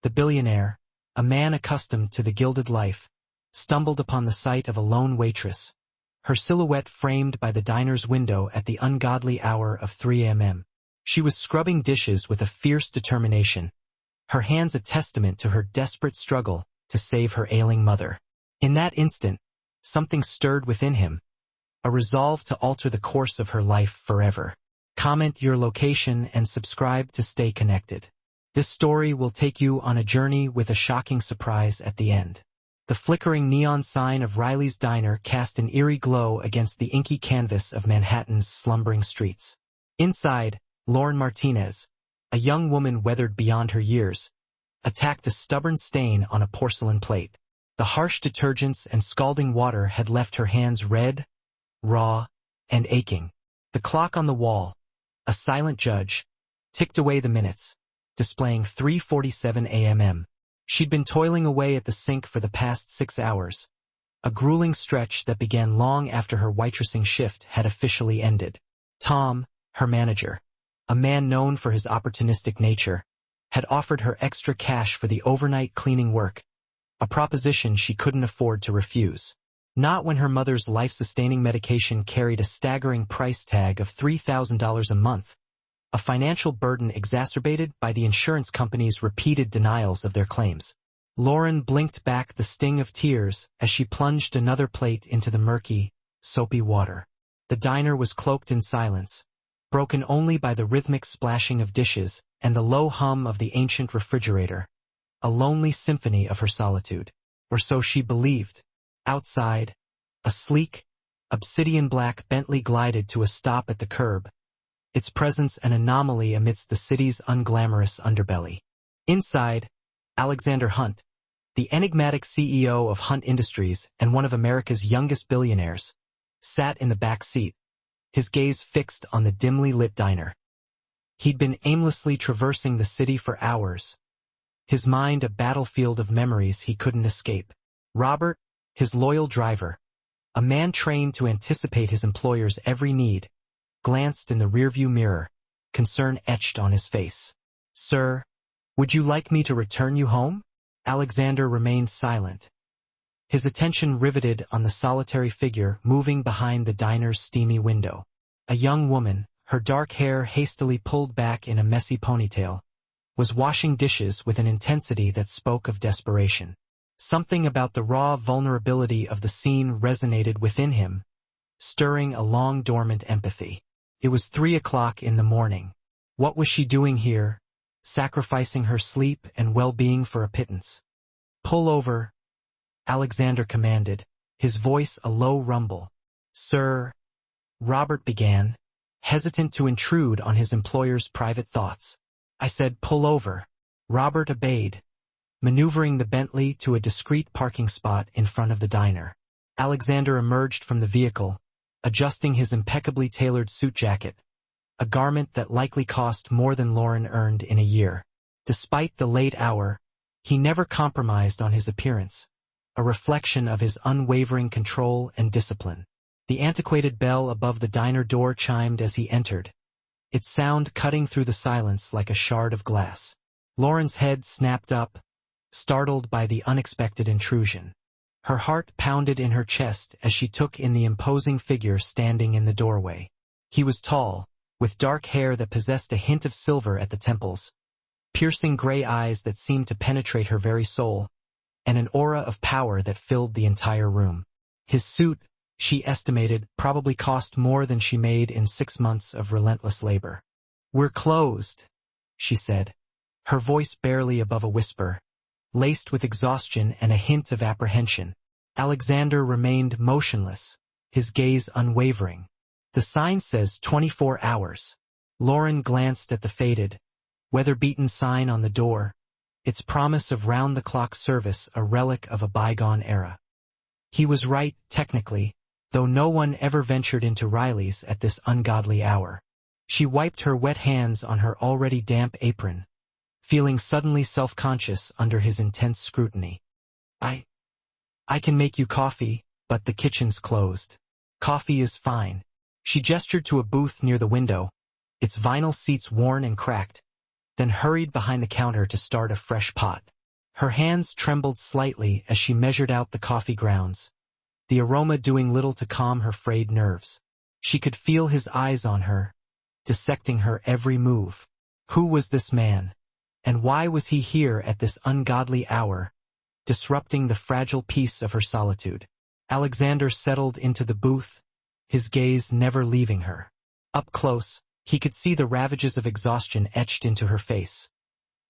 The billionaire, a man accustomed to the gilded life, stumbled upon the sight of a lone waitress, her silhouette framed by the diner's window at the ungodly hour of 3 a.m. She was scrubbing dishes with a fierce determination, her hands a testament to her desperate struggle to save her ailing mother. In that instant, something stirred within him, a resolve to alter the course of her life forever. Comment your location and subscribe to stay connected. This story will take you on a journey with a shocking surprise at the end. The flickering neon sign of Riley's Diner cast an eerie glow against the inky canvas of Manhattan's slumbering streets. Inside, Lauren Martinez, a young woman weathered beyond her years, attacked a stubborn stain on a porcelain plate. The harsh detergents and scalding water had left her hands red, raw, and aching. The clock on the wall, a silent judge, ticked away the minutes, displaying 3:47 a.m. She'd been toiling away at the sink for the past 6 hours, a grueling stretch that began long after her waitressing shift had officially ended. Tom, her manager, a man known for his opportunistic nature, had offered her extra cash for the overnight cleaning work, a proposition she couldn't afford to refuse. Not when her mother's life-sustaining medication carried a staggering price tag of $3,000 a month, a financial burden exacerbated by the insurance company's repeated denials of their claims. Lauren blinked back the sting of tears as she plunged another plate into the murky, soapy water. The diner was cloaked in silence, broken only by the rhythmic splashing of dishes and the low hum of the ancient refrigerator, a lonely symphony of her solitude. Or so she believed. Outside, a sleek, obsidian-black Bentley glided to a stop at the curb, its presence an anomaly amidst the city's unglamorous underbelly. Inside, Alexander Hunt, the enigmatic CEO of Hunt Industries and one of America's youngest billionaires, sat in the back seat, his gaze fixed on the dimly lit diner. He'd been aimlessly traversing the city for hours, his mind a battlefield of memories he couldn't escape. Robert, his loyal driver, a man trained to anticipate his employer's every need, glanced in the rearview mirror, concern etched on his face. "Sir, would you like me to return you home?" Alexander remained silent, his attention riveted on the solitary figure moving behind the diner's steamy window. A young woman, her dark hair hastily pulled back in a messy ponytail, was washing dishes with an intensity that spoke of desperation. Something about the raw vulnerability of the scene resonated within him, stirring a long-dormant empathy. It was 3 o'clock in the morning. What was she doing here, sacrificing her sleep and well-being for a pittance? "Pull over," Alexander commanded, his voice a low rumble. "Sir," Robert began, hesitant to intrude on his employer's private thoughts. "I said pull over." Robert obeyed, maneuvering the Bentley to a discreet parking spot in front of the diner. Alexander emerged from the vehicle, adjusting his impeccably tailored suit jacket, a garment that likely cost more than Lauren earned in a year. Despite the late hour, he never compromised on his appearance, a reflection of his unwavering control and discipline. The antiquated bell above the diner door chimed as he entered, its sound cutting through the silence like a shard of glass. Lauren's head snapped up, startled by the unexpected intrusion. Her heart pounded in her chest as she took in the imposing figure standing in the doorway. He was tall, with dark hair that possessed a hint of silver at the temples, piercing gray eyes that seemed to penetrate her very soul, and an aura of power that filled the entire room. His suit, she estimated, probably cost more than she made in 6 months of relentless labor. "We're closed," she said, her voice barely above a whisper, laced with exhaustion and a hint of apprehension. Alexander remained motionless, his gaze unwavering. "The sign says 24 hours. Lauren glanced at the faded, weather-beaten sign on the door, its promise of round-the-clock service a relic of a bygone era. He was right, technically, though no one ever ventured into Riley's at this ungodly hour. She wiped her wet hands on her already damp apron, feeling suddenly self-conscious under his intense scrutiny. I can make you coffee, but the kitchen's closed." "Coffee is fine." She gestured to a booth near the window, its vinyl seats worn and cracked, then hurried behind the counter to start a fresh pot. Her hands trembled slightly as she measured out the coffee grounds, the aroma doing little to calm her frayed nerves. She could feel his eyes on her, dissecting her every move. Who was this man? And why was he here at this ungodly hour, disrupting the fragile peace of her solitude? Alexander settled into the booth, his gaze never leaving her. Up close, he could see the ravages of exhaustion etched into her face.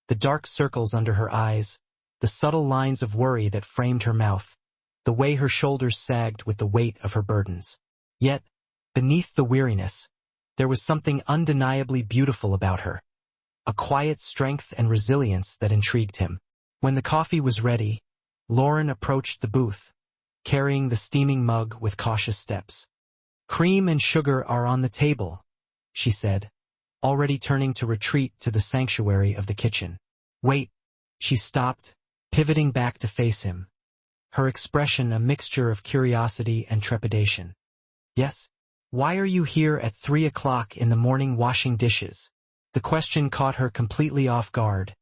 The dark circles under her eyes, the subtle lines of worry that framed her mouth, the way her shoulders sagged with the weight of her burdens. Yet, beneath the weariness, there was something undeniably beautiful about her, a quiet strength and resilience that intrigued him. When the coffee was ready, Lauren approached the booth, carrying the steaming mug with cautious steps. "Cream and sugar are on the table," she said, already turning to retreat to the sanctuary of the kitchen. "Wait," she stopped, pivoting back to face him, her expression a mixture of curiosity and trepidation. "Yes? Why are you here at 3 o'clock in the morning washing dishes?" The question caught her completely off guard,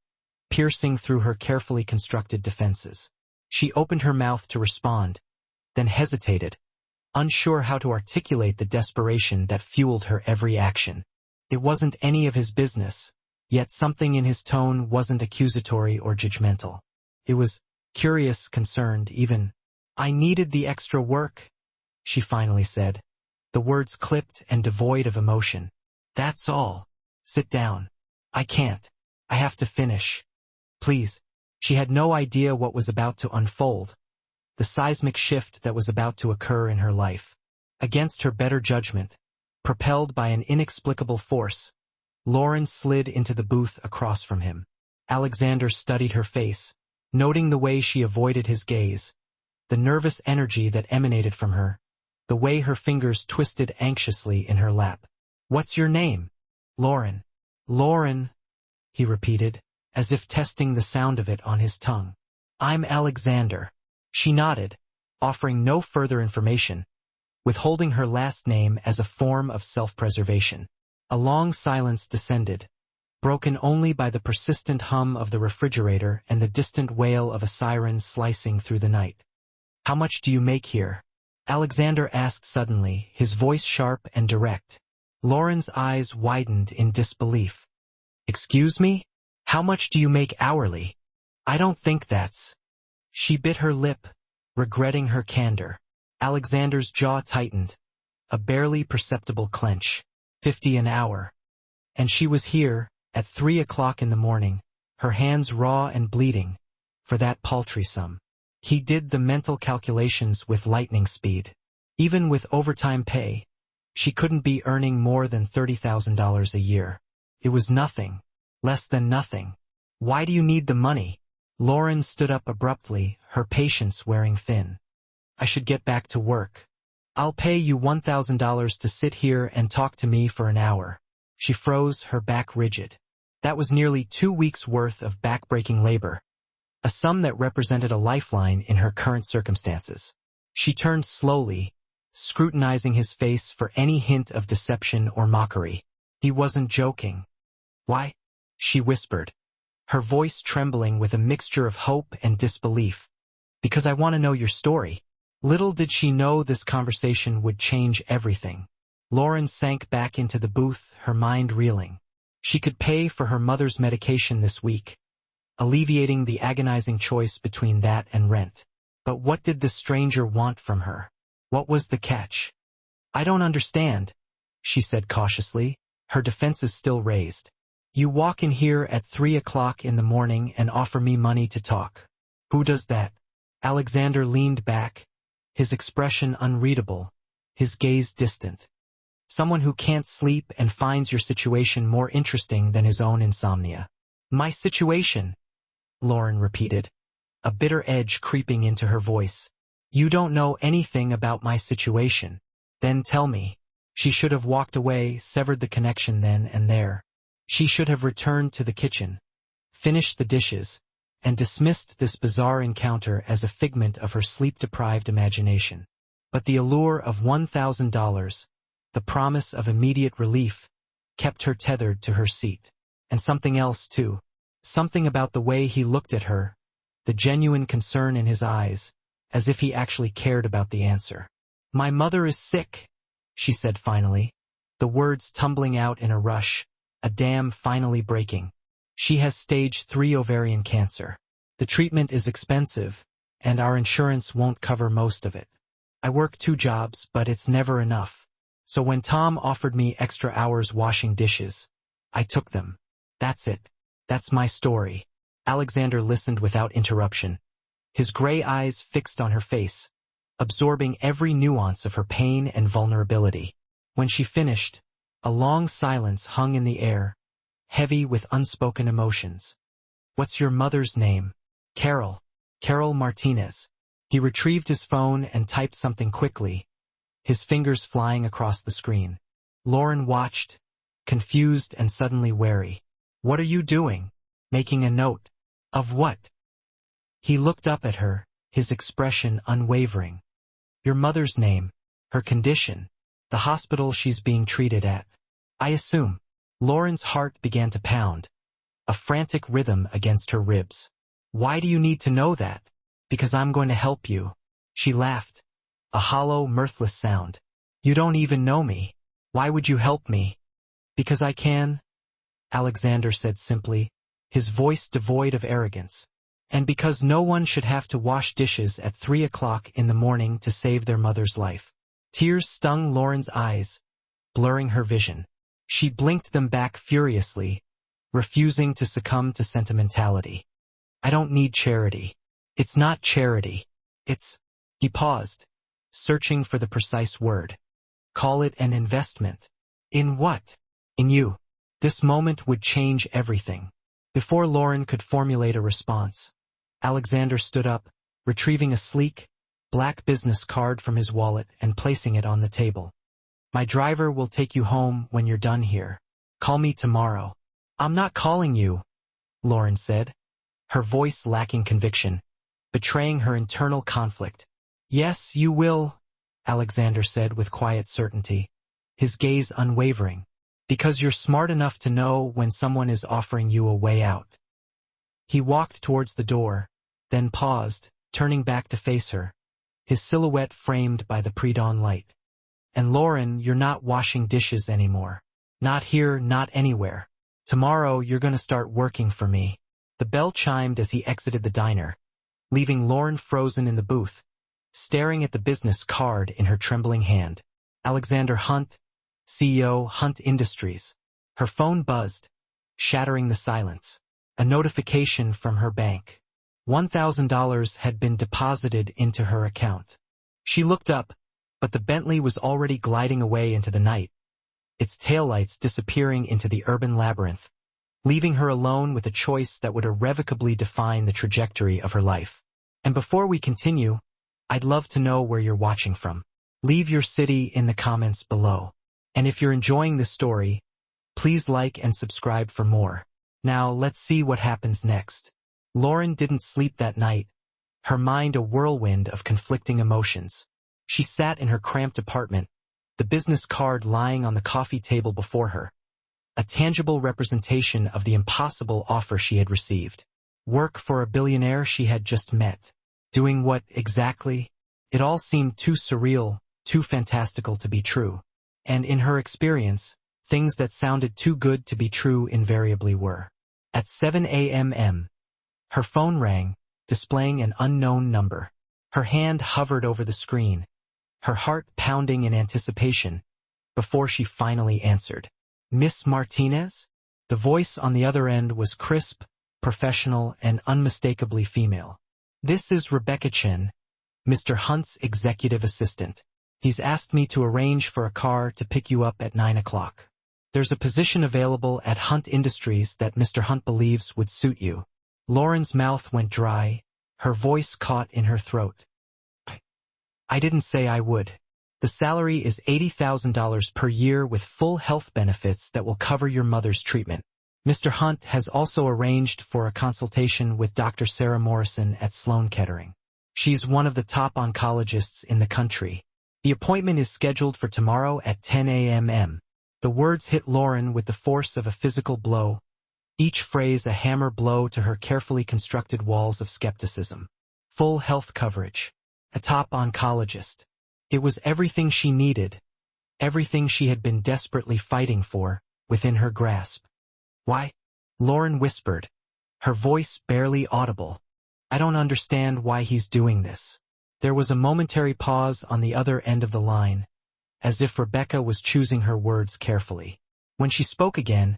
piercing through her carefully constructed defenses. She opened her mouth to respond, then hesitated, unsure how to articulate the desperation that fueled her every action. It wasn't any of his business, yet something in his tone wasn't accusatory or judgmental. It was curious, concerned, even. "I needed the extra work," she finally said, the words clipped and devoid of emotion. "That's all. Sit down. I can't. I have to finish. Please." She had no idea what was about to unfold, the seismic shift that was about to occur in her life. Against her better judgment, propelled by an inexplicable force, Lauren slid into the booth across from him. Alexander studied her face, noting the way she avoided his gaze, the nervous energy that emanated from her, the way her fingers twisted anxiously in her lap. "What's your name?" "Lauren." "Lauren," he repeated, as if testing the sound of it on his tongue. "I'm Alexander." She nodded, offering no further information, withholding her last name as a form of self-preservation. A long silence descended, broken only by the persistent hum of the refrigerator and the distant wail of a siren slicing through the night. "How much do you make here?" Alexander asked suddenly, his voice sharp and direct. Lauren's eyes widened in disbelief. "Excuse me? How much do you make hourly? I don't think that's—" She bit her lip, regretting her candor. Alexander's jaw tightened, a barely perceptible clench. 50 an hour. And she was here, at 3 o'clock in the morning, her hands raw and bleeding, for that paltry sum. He did the mental calculations with lightning speed. Even with overtime pay, she couldn't be earning more than $30,000 a year. It was nothing, less than nothing. "Why do you need the money?" Lauren stood up abruptly, her patience wearing thin. "I should get back to work. I'll pay you $1,000 to sit here and talk to me for an hour." She froze, her back rigid. That was nearly 2 weeks' worth of back-breaking labor, a sum that represented a lifeline in her current circumstances. She turned slowly, scrutinizing his face for any hint of deception or mockery. He wasn't joking. "Why?" she whispered, her voice trembling with a mixture of hope and disbelief. "Because I want to know your story." Little did she know this conversation would change everything. Lauren sank back into the booth, her mind reeling. She could pay for her mother's medication this week, alleviating the agonizing choice between that and rent. But what did the stranger want from her? What was the catch? "I don't understand," she said cautiously, her defenses still raised. "You walk in here at 3 o'clock in the morning and offer me money to talk. Who does that?" Alexander leaned back, his expression unreadable, his gaze distant. "Someone who can't sleep and finds your situation more interesting than his own insomnia." "My situation?" Lauren repeated, a bitter edge creeping into her voice. "You don't know anything about my situation. Then tell me." She should have walked away, severed the connection then and there. She should have returned to the kitchen, finished the dishes, and dismissed this bizarre encounter as a figment of her sleep-deprived imagination. But the allure of $1,000, the promise of immediate relief, kept her tethered to her seat. And something else, too. Something about the way he looked at her, the genuine concern in his eyes, as if he actually cared about the answer. "My mother is sick," she said finally, the words tumbling out in a rush, a dam finally breaking. "She has stage 3 ovarian cancer. The treatment is expensive, and our insurance won't cover most of it. I work 2 jobs, but it's never enough. So when Tom offered me extra hours washing dishes, I took them. That's it. That's my story." Alexander listened without interruption, his gray eyes fixed on her face, absorbing every nuance of her pain and vulnerability. When she finished, a long silence hung in the air, heavy with unspoken emotions. "What's your mother's name?" "Carol. Carol Martinez." He retrieved his phone and typed something quickly, his fingers flying across the screen. Lauren watched, confused and suddenly wary. "What are you doing?" "Making a note." "Of what?" He looked up at her, his expression unwavering. "Your mother's name, her condition, the hospital she's being treated at. I assume." Lauren's heart began to pound, a frantic rhythm against her ribs. "Why do you need to know that?" "Because I'm going to help you." She laughed, a hollow, mirthless sound. "You don't even know me. Why would you help me?" "Because I can," Alexander said simply, his voice devoid of arrogance. "And because no one should have to wash dishes at 3 o'clock in the morning to save their mother's life." Tears stung Lauren's eyes, blurring her vision. She blinked them back furiously, refusing to succumb to sentimentality. "I don't need charity. It's not charity. It's—" He paused, searching for the precise word. "Call it an investment." "In what?" "In you." This moment would change everything. Before Lauren could formulate a response, Alexander stood up, retrieving a sleek, black business card from his wallet and placing it on the table. "My driver will take you home when you're done here. Call me tomorrow." "I'm not calling you," Lauren said, her voice lacking conviction, betraying her internal conflict. "Yes, you will," Alexander said with quiet certainty, his gaze unwavering. "Because you're smart enough to know when someone is offering you a way out." He walked towards the door, then paused, turning back to face her, his silhouette framed by the pre-dawn light. "And Lauren, you're not washing dishes anymore. Not here, not anywhere. Tomorrow you're going to start working for me." The bell chimed as he exited the diner, leaving Lauren frozen in the booth, staring at the business card in her trembling hand. Alexander Hunt, CEO, Hunt Industries. Her phone buzzed, shattering the silence. A notification from her bank. $1,000 had been deposited into her account. She looked up, but the Bentley was already gliding away into the night, its taillights disappearing into the urban labyrinth, leaving her alone with a choice that would irrevocably define the trajectory of her life. And before we continue, I'd love to know where you're watching from. Leave your city in the comments below. And if you're enjoying this story, please like and subscribe for more. Now let's see what happens next. Lauren didn't sleep that night, her mind a whirlwind of conflicting emotions. She sat in her cramped apartment, the business card lying on the coffee table before her, a tangible representation of the impossible offer she had received. Work for a billionaire she had just met. Doing what exactly? It all seemed too surreal, too fantastical to be true. And in her experience, things that sounded too good to be true invariably were. At 7 a.m., her phone rang, displaying an unknown number. Her hand hovered over the screen, her heart pounding in anticipation, before she finally answered. "Miss Martinez?" The voice on the other end was crisp, professional, and unmistakably female. "This is Rebecca Chen, Mr. Hunt's executive assistant. He's asked me to arrange for a car to pick you up at 9 o'clock. There's a position available at Hunt Industries that Mr. Hunt believes would suit you." Lauren's mouth went dry, her voice caught in her throat. I didn't say I would. The salary is $80,000 per year with full health benefits that will cover your mother's treatment. Mr. Hunt has also arranged for a consultation with Dr. Sarah Morrison at Sloan Kettering. She's one of the top oncologists in the country. The appointment is scheduled for tomorrow at 10 a.m. The words hit Lauren with the force of a physical blow, each phrase a hammer blow to her carefully constructed walls of skepticism. Full health coverage. A top oncologist. It was everything she needed, everything she had been desperately fighting for, within her grasp. Why? Lauren whispered, her voice barely audible. I don't understand why he's doing this. There was a momentary pause on the other end of the line, as if Rebecca was choosing her words carefully. When she spoke again,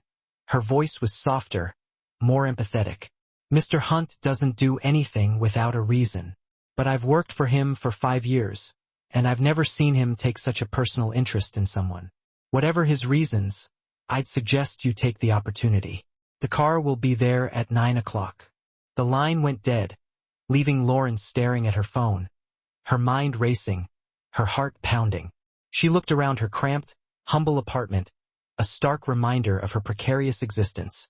her voice was softer, more empathetic. Mr. Hunt doesn't do anything without a reason. But I've worked for him for 5 years, and I've never seen him take such a personal interest in someone. Whatever his reasons, I'd suggest you take the opportunity. The car will be there at 9 o'clock. The line went dead, leaving Lauren staring at her phone, her mind racing, her heart pounding. She looked around her cramped, humble apartment, a stark reminder of her precarious existence.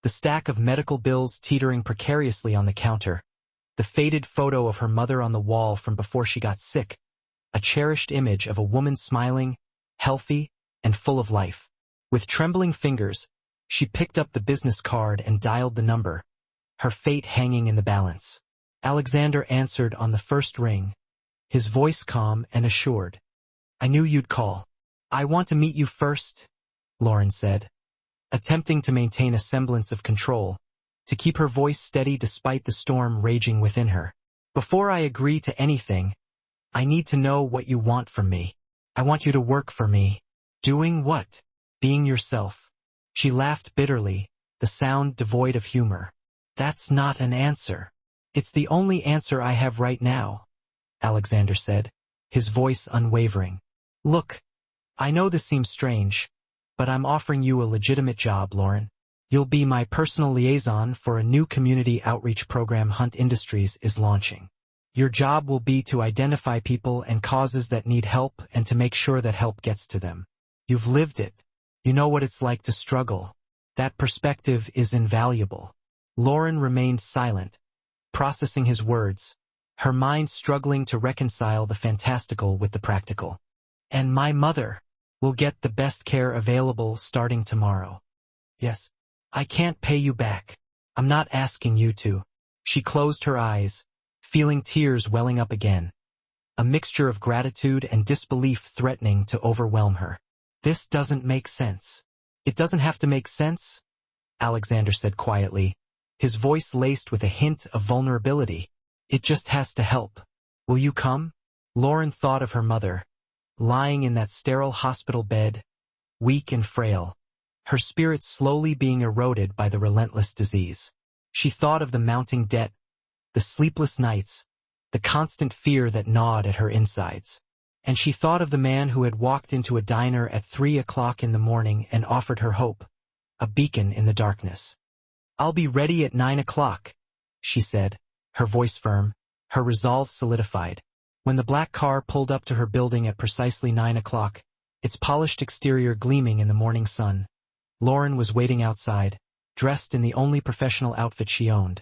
The stack of medical bills teetering precariously on the counter, the faded photo of her mother on the wall from before she got sick, a cherished image of a woman smiling, healthy, and full of life. With trembling fingers, she picked up the business card and dialed the number, her fate hanging in the balance. Alexander answered on the first ring, his voice calm and assured. I knew you'd call. I want to meet you first, Lauren said, attempting to maintain a semblance of control, to keep her voice steady despite the storm raging within her. Before I agree to anything, I need to know what you want from me. I want you to work for me. Doing what? Being yourself. She laughed bitterly, the sound devoid of humor. That's not an answer. It's the only answer I have right now, Alexander said, his voice unwavering. Look, I know this seems strange, but I'm offering you a legitimate job, Lauren. You'll be my personal liaison for a new community outreach program Hunt Industries is launching. Your job will be to identify people and causes that need help and to make sure that help gets to them. You've lived it. You know what it's like to struggle. That perspective is invaluable. Lauren remained silent, processing his words, her mind struggling to reconcile the fantastical with the practical. And my mother will get the best care available starting tomorrow. Yes. I can't pay you back. I'm not asking you to. She closed her eyes, feeling tears welling up again, a mixture of gratitude and disbelief threatening to overwhelm her. This doesn't make sense. It doesn't have to make sense, Alexander said quietly, his voice laced with a hint of vulnerability. It just has to help. Will you come? Lauren thought of her mother, lying in that sterile hospital bed, weak and frail, her spirit slowly being eroded by the relentless disease. She thought of the mounting debt, the sleepless nights, the constant fear that gnawed at her insides. And she thought of the man who had walked into a diner at 3 o'clock in the morning and offered her hope, a beacon in the darkness. I'll be ready at 9 o'clock, she said, her voice firm, her resolve solidified. When the black car pulled up to her building at precisely 9 o'clock, its polished exterior gleaming in the morning sun, Lauren was waiting outside, dressed in the only professional outfit she owned,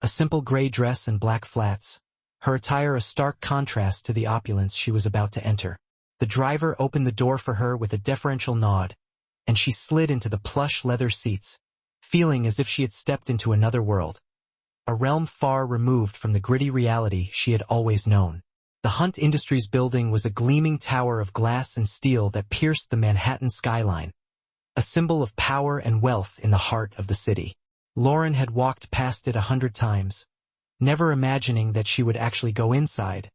a simple gray dress and black flats, her attire a stark contrast to the opulence she was about to enter. The driver opened the door for her with a deferential nod, and she slid into the plush leather seats, feeling as if she had stepped into another world, a realm far removed from the gritty reality she had always known. The Hunt Industries building was a gleaming tower of glass and steel that pierced the Manhattan skyline, a symbol of power and wealth in the heart of the city. Lauren had walked past it 100 times, never imagining that she would actually go inside,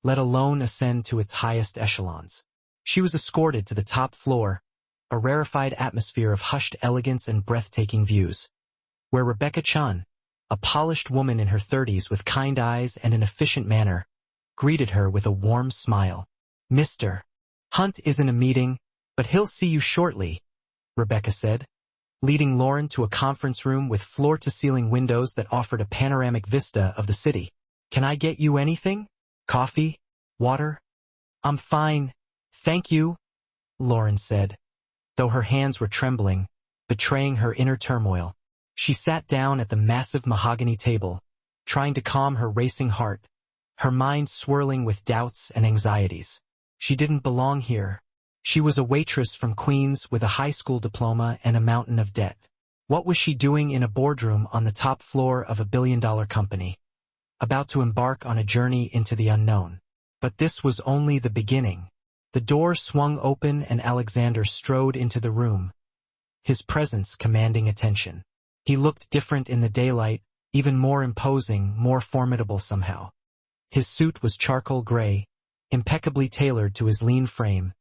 let alone ascend to its highest echelons. She was escorted to the top floor, a rarefied atmosphere of hushed elegance and breathtaking views, where Rebecca Chun, a polished woman in her 30s with kind eyes and an efficient manner, greeted her with a warm smile. Mr. Hunt is in a meeting, but he'll see you shortly, Rebecca said, leading Lauren to a conference room with floor-to-ceiling windows that offered a panoramic vista of the city. Can I get you anything? Coffee? Water? I'm fine, thank you, Lauren said, though her hands were trembling, betraying her inner turmoil. She sat down at the massive mahogany table, trying to calm her racing heart, her mind swirling with doubts and anxieties. She didn't belong here. She was a waitress from Queens with a high school diploma and a mountain of debt. What was she doing in a boardroom on the top floor of a billion-dollar company, about to embark on a journey into the unknown? But this was only the beginning. The door swung open and Alexander strode into the room, his presence commanding attention. He looked different in the daylight, even more imposing, more formidable somehow. His suit was charcoal gray, impeccably tailored to his lean frame,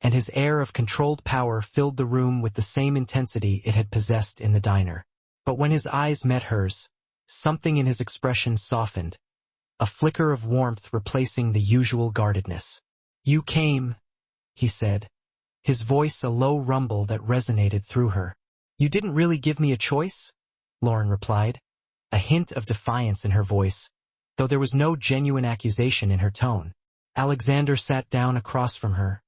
and his air of controlled power filled the room with the same intensity it had possessed in the diner. But when his eyes met hers, something in his expression softened, a flicker of warmth replacing the usual guardedness. "You came," he said, his voice a low rumble that resonated through her. "You didn't really give me a choice?" Lauren replied, a hint of defiance in her voice, though there was no genuine accusation in her tone. Alexander sat down across from her,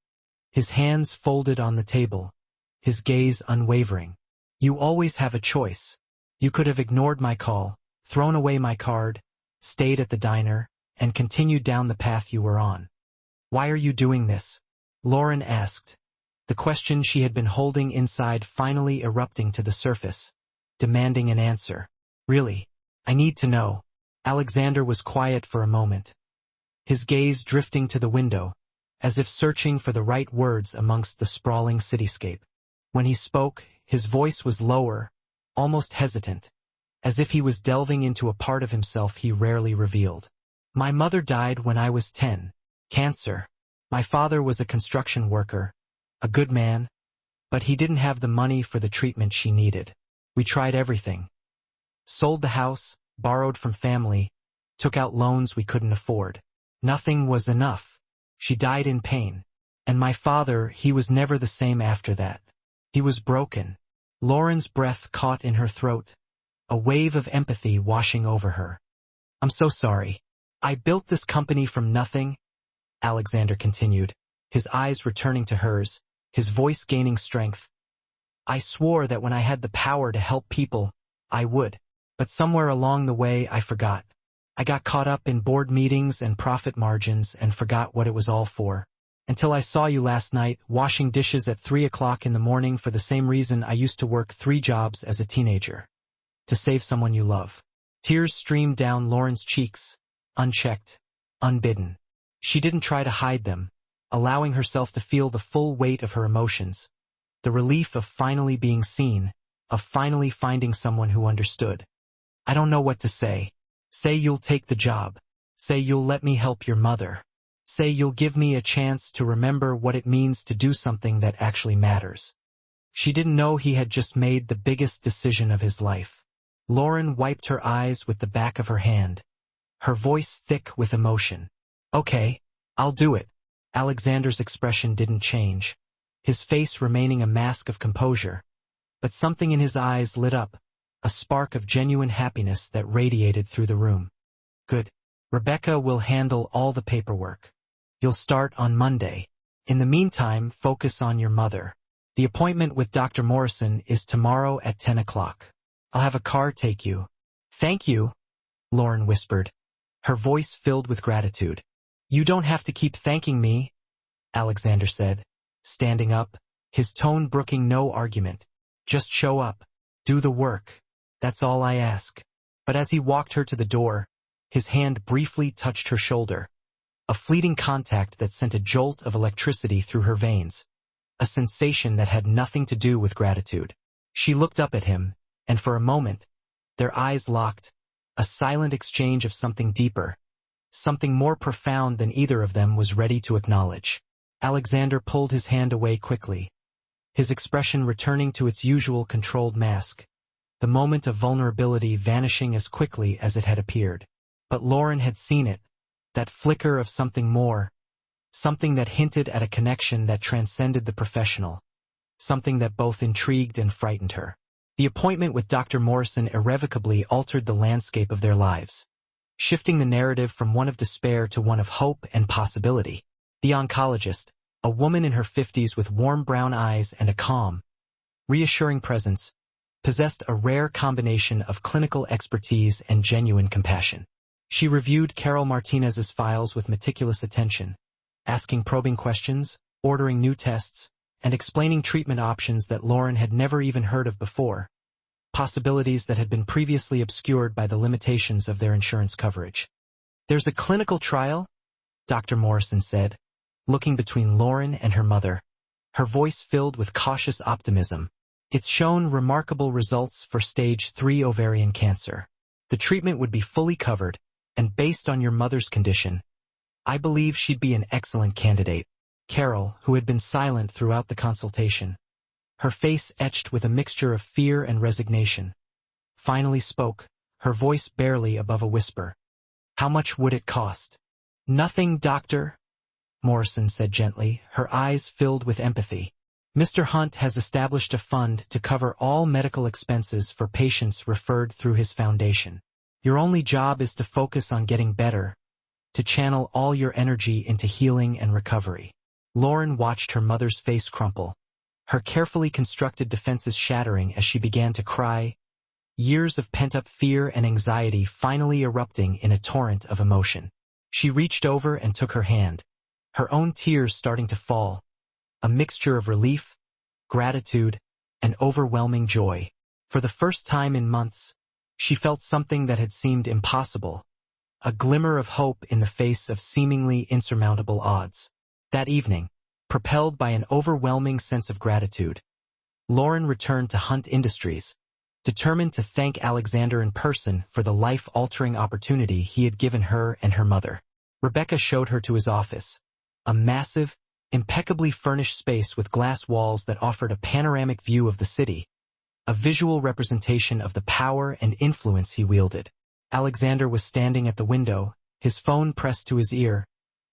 his hands folded on the table, his gaze unwavering. "You always have a choice. You could have ignored my call, thrown away my card, stayed at the diner, and continued down the path you were on. Why are you doing this?" Lauren asked, the question she had been holding inside finally erupting to the surface, demanding an answer. "Really, I need to know." Alexander was quiet for a moment, his gaze drifting to the window, as if searching for the right words amongst the sprawling cityscape. When he spoke, his voice was lower, almost hesitant, as if he was delving into a part of himself he rarely revealed. "My mother died when I was 10. Cancer. My father was a construction worker, a good man, but he didn't have the money for the treatment she needed. We tried everything. Sold the house, borrowed from family, took out loans we couldn't afford. Nothing was enough. She died in pain. And my father, he was never the same after that. He was broken." Lauren's breath caught in her throat, a wave of empathy washing over her. "I'm so sorry. I built this company from nothing," Alexander continued, his eyes returning to hers, his voice gaining strength. "I swore that when I had the power to help people, I would. But somewhere along the way I forgot. I got caught up in board meetings and profit margins and forgot what it was all for. Until I saw you last night, washing dishes at 3 o'clock in the morning for the same reason I used to work 3 jobs as a teenager. To save someone you love." Tears streamed down Lauren's cheeks, unchecked, unbidden. She didn't try to hide them, allowing herself to feel the full weight of her emotions, the relief of finally being seen, of finally finding someone who understood. "I don't know what to say. Say you'll take the job. Say you'll let me help your mother. Say you'll give me a chance to remember what it means to do something that actually matters." She didn't know he had just made the biggest decision of his life. Lauren wiped her eyes with the back of her hand, her voice thick with emotion. "Okay, I'll do it." Alexander's expression didn't change, his face remaining a mask of composure, but something in his eyes lit up, a spark of genuine happiness that radiated through the room. "Good. Rebecca will handle all the paperwork. You'll start on Monday. In the meantime, focus on your mother. The appointment with Dr. Morrison is tomorrow at 10 o'clock. I'll have a car take you." "Thank you," Lauren whispered, her voice filled with gratitude. "You don't have to keep thanking me," Alexander said, standing up, his tone brooking no argument. "Just show up. Do the work. That's all I ask." But as he walked her to the door, his hand briefly touched her shoulder, a fleeting contact that sent a jolt of electricity through her veins, a sensation that had nothing to do with gratitude. She looked up at him, and for a moment, their eyes locked, a silent exchange of something deeper, something more profound than either of them was ready to acknowledge. Alexander pulled his hand away quickly, his expression returning to its usual controlled mask, the moment of vulnerability vanishing as quickly as it had appeared. But Lauren had seen it, that flicker of something more, something that hinted at a connection that transcended the professional, something that both intrigued and frightened her. The appointment with Dr. Morrison irrevocably altered the landscape of their lives, shifting the narrative from one of despair to one of hope and possibility. The oncologist, a woman in her 50s with warm brown eyes and a calm, reassuring presence, possessed a rare combination of clinical expertise and genuine compassion. She reviewed Carol Martinez's files with meticulous attention, asking probing questions, ordering new tests, and explaining treatment options that Lauren had never even heard of before. possibilities that had been previously obscured by the limitations of their insurance coverage. "There's a clinical trial," Dr. Morrison said, looking between Lauren and her mother, her voice filled with cautious optimism. "It's shown remarkable results for stage 3 ovarian cancer. The treatment would be fully covered, and based on your mother's condition, I believe she'd be an excellent candidate." Carol, who had been silent throughout the consultation, her face etched with a mixture of fear and resignation, finally spoke, her voice barely above a whisper. "How much would it cost?" "Nothing, doctor," Morrison said gently, her eyes filled with empathy. "Mr. Hunt has established a fund to cover all medical expenses for patients referred through his foundation. Your only job is to focus on getting better, to channel all your energy into healing and recovery." Lauren watched her mother's face crumple, her carefully constructed defenses shattering as she began to cry, years of pent-up fear and anxiety finally erupting in a torrent of emotion. She reached over and took her hand, her own tears starting to fall, a mixture of relief, gratitude, and overwhelming joy. For the first time in months, she felt something that had seemed impossible, a glimmer of hope in the face of seemingly insurmountable odds. That evening, propelled by an overwhelming sense of gratitude, Lauren returned to Hunt Industries, determined to thank Alexander in person for the life-altering opportunity he had given her and her mother. Rebecca showed her to his office, a massive, impeccably furnished space with glass walls that offered a panoramic view of the city, a visual representation of the power and influence he wielded. Alexander was standing at the window, his phone pressed to his ear,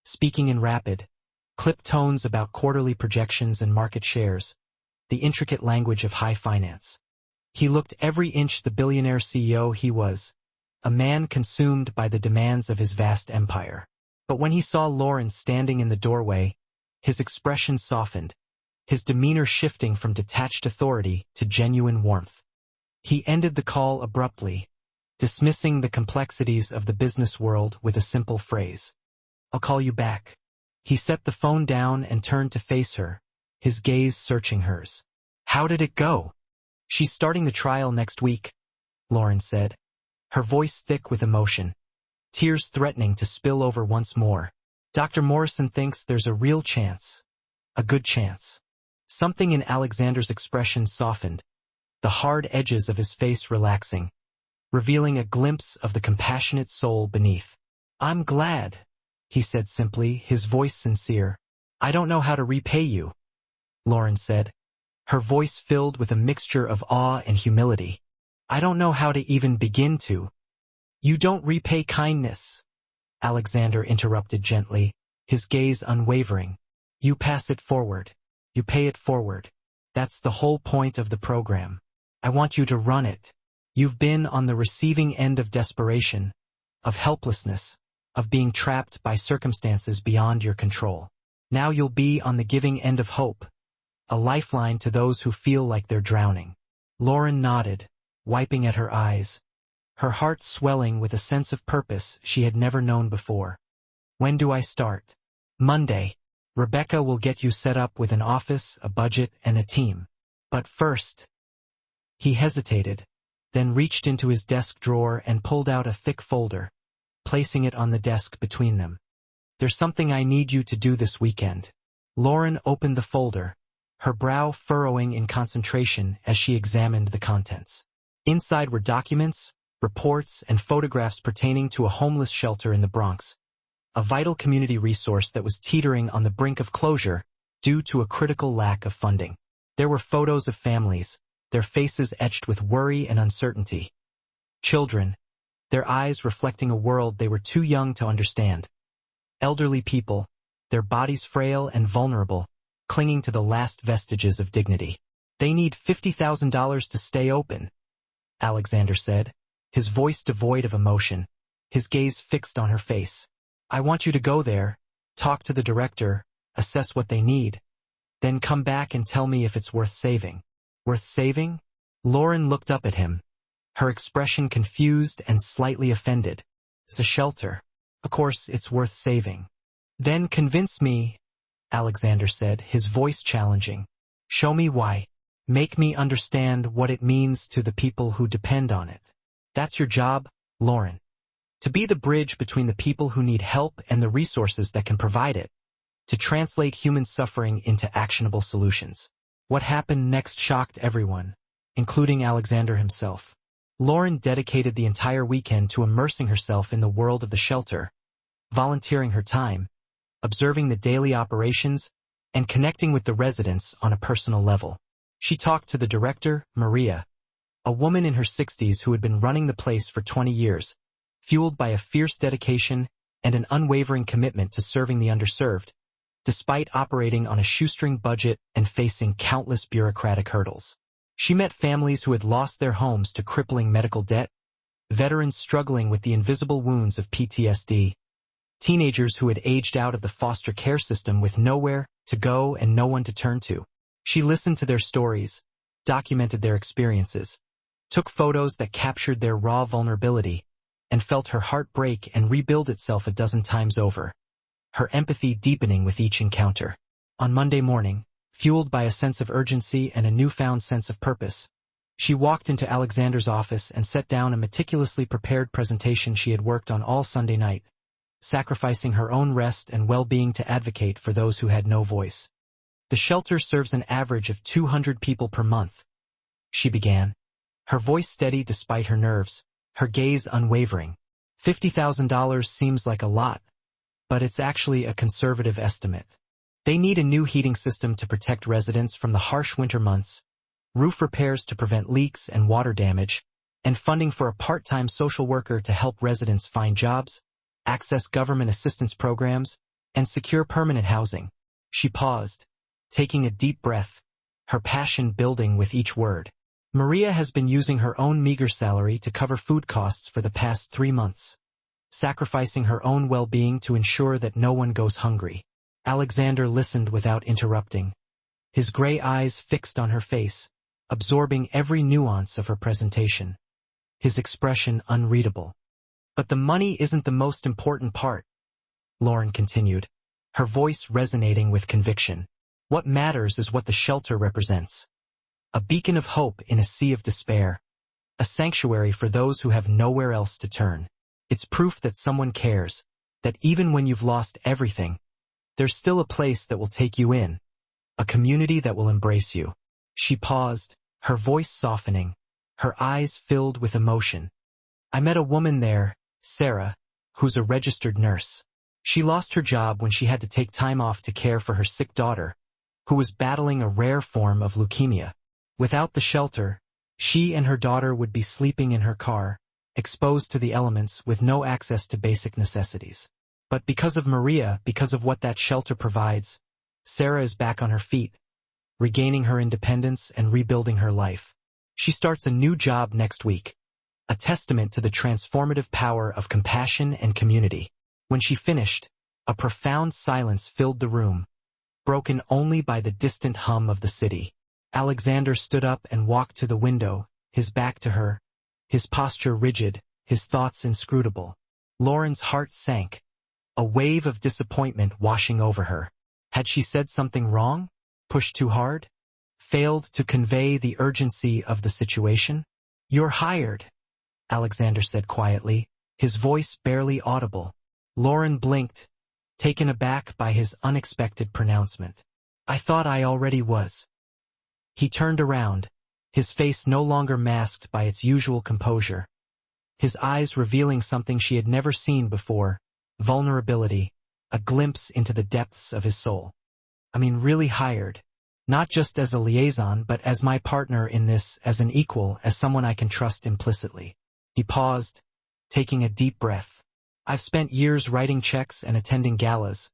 speaking in rapid, clipped tones about quarterly projections and market shares, the intricate language of high finance. He looked every inch the billionaire CEO he was, a man consumed by the demands of his vast empire. But when he saw Lauren standing in the doorway, his expression softened, his demeanor shifting from detached authority to genuine warmth. He ended the call abruptly, dismissing the complexities of the business world with a simple phrase. "I'll call you back." He set the phone down and turned to face her, his gaze searching hers. "How did it go?" "She's starting the trial next week," Lauren said, her voice thick with emotion, tears threatening to spill over once more. "Dr. Morrison thinks there's a real chance, a good chance." Something in Alexander's expression softened, the hard edges of his face relaxing, revealing a glimpse of the compassionate soul beneath. "I'm glad," he said simply, his voice sincere. "I don't know how to repay you," Lauren said, her voice filled with a mixture of awe and humility. "I don't know how to even begin to." "You don't repay kindness," Alexander interrupted gently, his gaze unwavering. "You pass it forward. You pay it forward. That's the whole point of the program. I want you to run it. You've been on the receiving end of desperation, of helplessness, of being trapped by circumstances beyond your control. Now you'll be on the giving end of hope, a lifeline to those who feel like they're drowning." Lauren nodded, wiping at her eyes, her heart swelling with a sense of purpose she had never known before. "When do I start?" "Monday. Rebecca will get you set up with an office, a budget, and a team. But first—" He hesitated, then reached into his desk drawer and pulled out a thick folder, placing it on the desk between them. "There's something I need you to do this weekend." Lauren opened the folder, her brow furrowing in concentration as she examined the contents. Inside were documents, reports, and photographs pertaining to a homeless shelter in the Bronx, a vital community resource that was teetering on the brink of closure due to a critical lack of funding. There were photos of families, their faces etched with worry and uncertainty. Children, their eyes reflecting a world they were too young to understand. Elderly people, their bodies frail and vulnerable, clinging to the last vestiges of dignity. "They need $50,000 to stay open," Alexander said, his voice devoid of emotion, his gaze fixed on her face. "I want you to go there, talk to the director, assess what they need, then come back and tell me if it's worth saving." "Worth saving?" Lauren looked up at him, her expression confused and slightly offended. "It's a shelter. Of course it's worth saving." "Then convince me," Alexander said, his voice challenging. "Show me why." Make me understand what it means to the people who depend on it. That's your job, Lauren. To be the bridge between the people who need help and the resources that can provide it. To translate human suffering into actionable solutions. What happened next shocked everyone, including Alexander himself. Lauren dedicated the entire weekend to immersing herself in the world of the shelter, volunteering her time, observing the daily operations, and connecting with the residents on a personal level. She talked to the director, Maria, a woman in her 60s who had been running the place for 20 years, fueled by a fierce dedication and an unwavering commitment to serving the underserved, despite operating on a shoestring budget and facing countless bureaucratic hurdles. She met families who had lost their homes to crippling medical debt, veterans struggling with the invisible wounds of PTSD, teenagers who had aged out of the foster care system with nowhere to go and no one to turn to. She listened to their stories, documented their experiences, took photos that captured their raw vulnerability, and felt her heart break and rebuild itself a dozen times over, her empathy deepening with each encounter. On Monday morning, fueled by a sense of urgency and a newfound sense of purpose, she walked into Alexander's office and set down a meticulously prepared presentation she had worked on all Sunday night, sacrificing her own rest and well-being to advocate for those who had no voice. The shelter serves an average of 200 people per month, she began, her voice steady despite her nerves, her gaze unwavering. $50,000 seems like a lot, but it's actually a conservative estimate. They need a new heating system to protect residents from the harsh winter months, roof repairs to prevent leaks and water damage, and funding for a part-time social worker to help residents find jobs, access government assistance programs, and secure permanent housing. She paused, taking a deep breath, her passion building with each word. Maria has been using her own meager salary to cover food costs for the past 3 months, sacrificing her own well-being to ensure that no one goes hungry. Alexander listened without interrupting, his gray eyes fixed on her face, absorbing every nuance of her presentation, his expression unreadable. But the money isn't the most important part, Lauren continued, her voice resonating with conviction. What matters is what the shelter represents. A beacon of hope in a sea of despair. A sanctuary for those who have nowhere else to turn. It's proof that someone cares, that even when you've lost everything, there's still a place that will take you in. A community that will embrace you. She paused, her voice softening, her eyes filled with emotion. I met a woman there, Sarah, who's a registered nurse. She lost her job when she had to take time off to care for her sick daughter, who was battling a rare form of leukemia. Without the shelter, she and her daughter would be sleeping in her car, exposed to the elements with no access to basic necessities. But because of Maria, because of what that shelter provides, Sarah is back on her feet, regaining her independence and rebuilding her life. She starts a new job next week, a testament to the transformative power of compassion and community. When she finished, a profound silence filled the room, broken only by the distant hum of the city. Alexander stood up and walked to the window, his back to her, his posture rigid, his thoughts inscrutable. Lauren's heart sank, a wave of disappointment washing over her. Had she said something wrong? Pushed too hard? Failed to convey the urgency of the situation? You're hired, Alexander said quietly, his voice barely audible. Lauren blinked, taken aback by his unexpected pronouncement. I thought I already was. He turned around, his face no longer masked by its usual composure, his eyes revealing something she had never seen before, vulnerability, a glimpse into the depths of his soul. I mean, really hired. Not just as a liaison, but as my partner in this, as an equal, as someone I can trust implicitly. He paused, taking a deep breath. I've spent years writing checks and attending galas,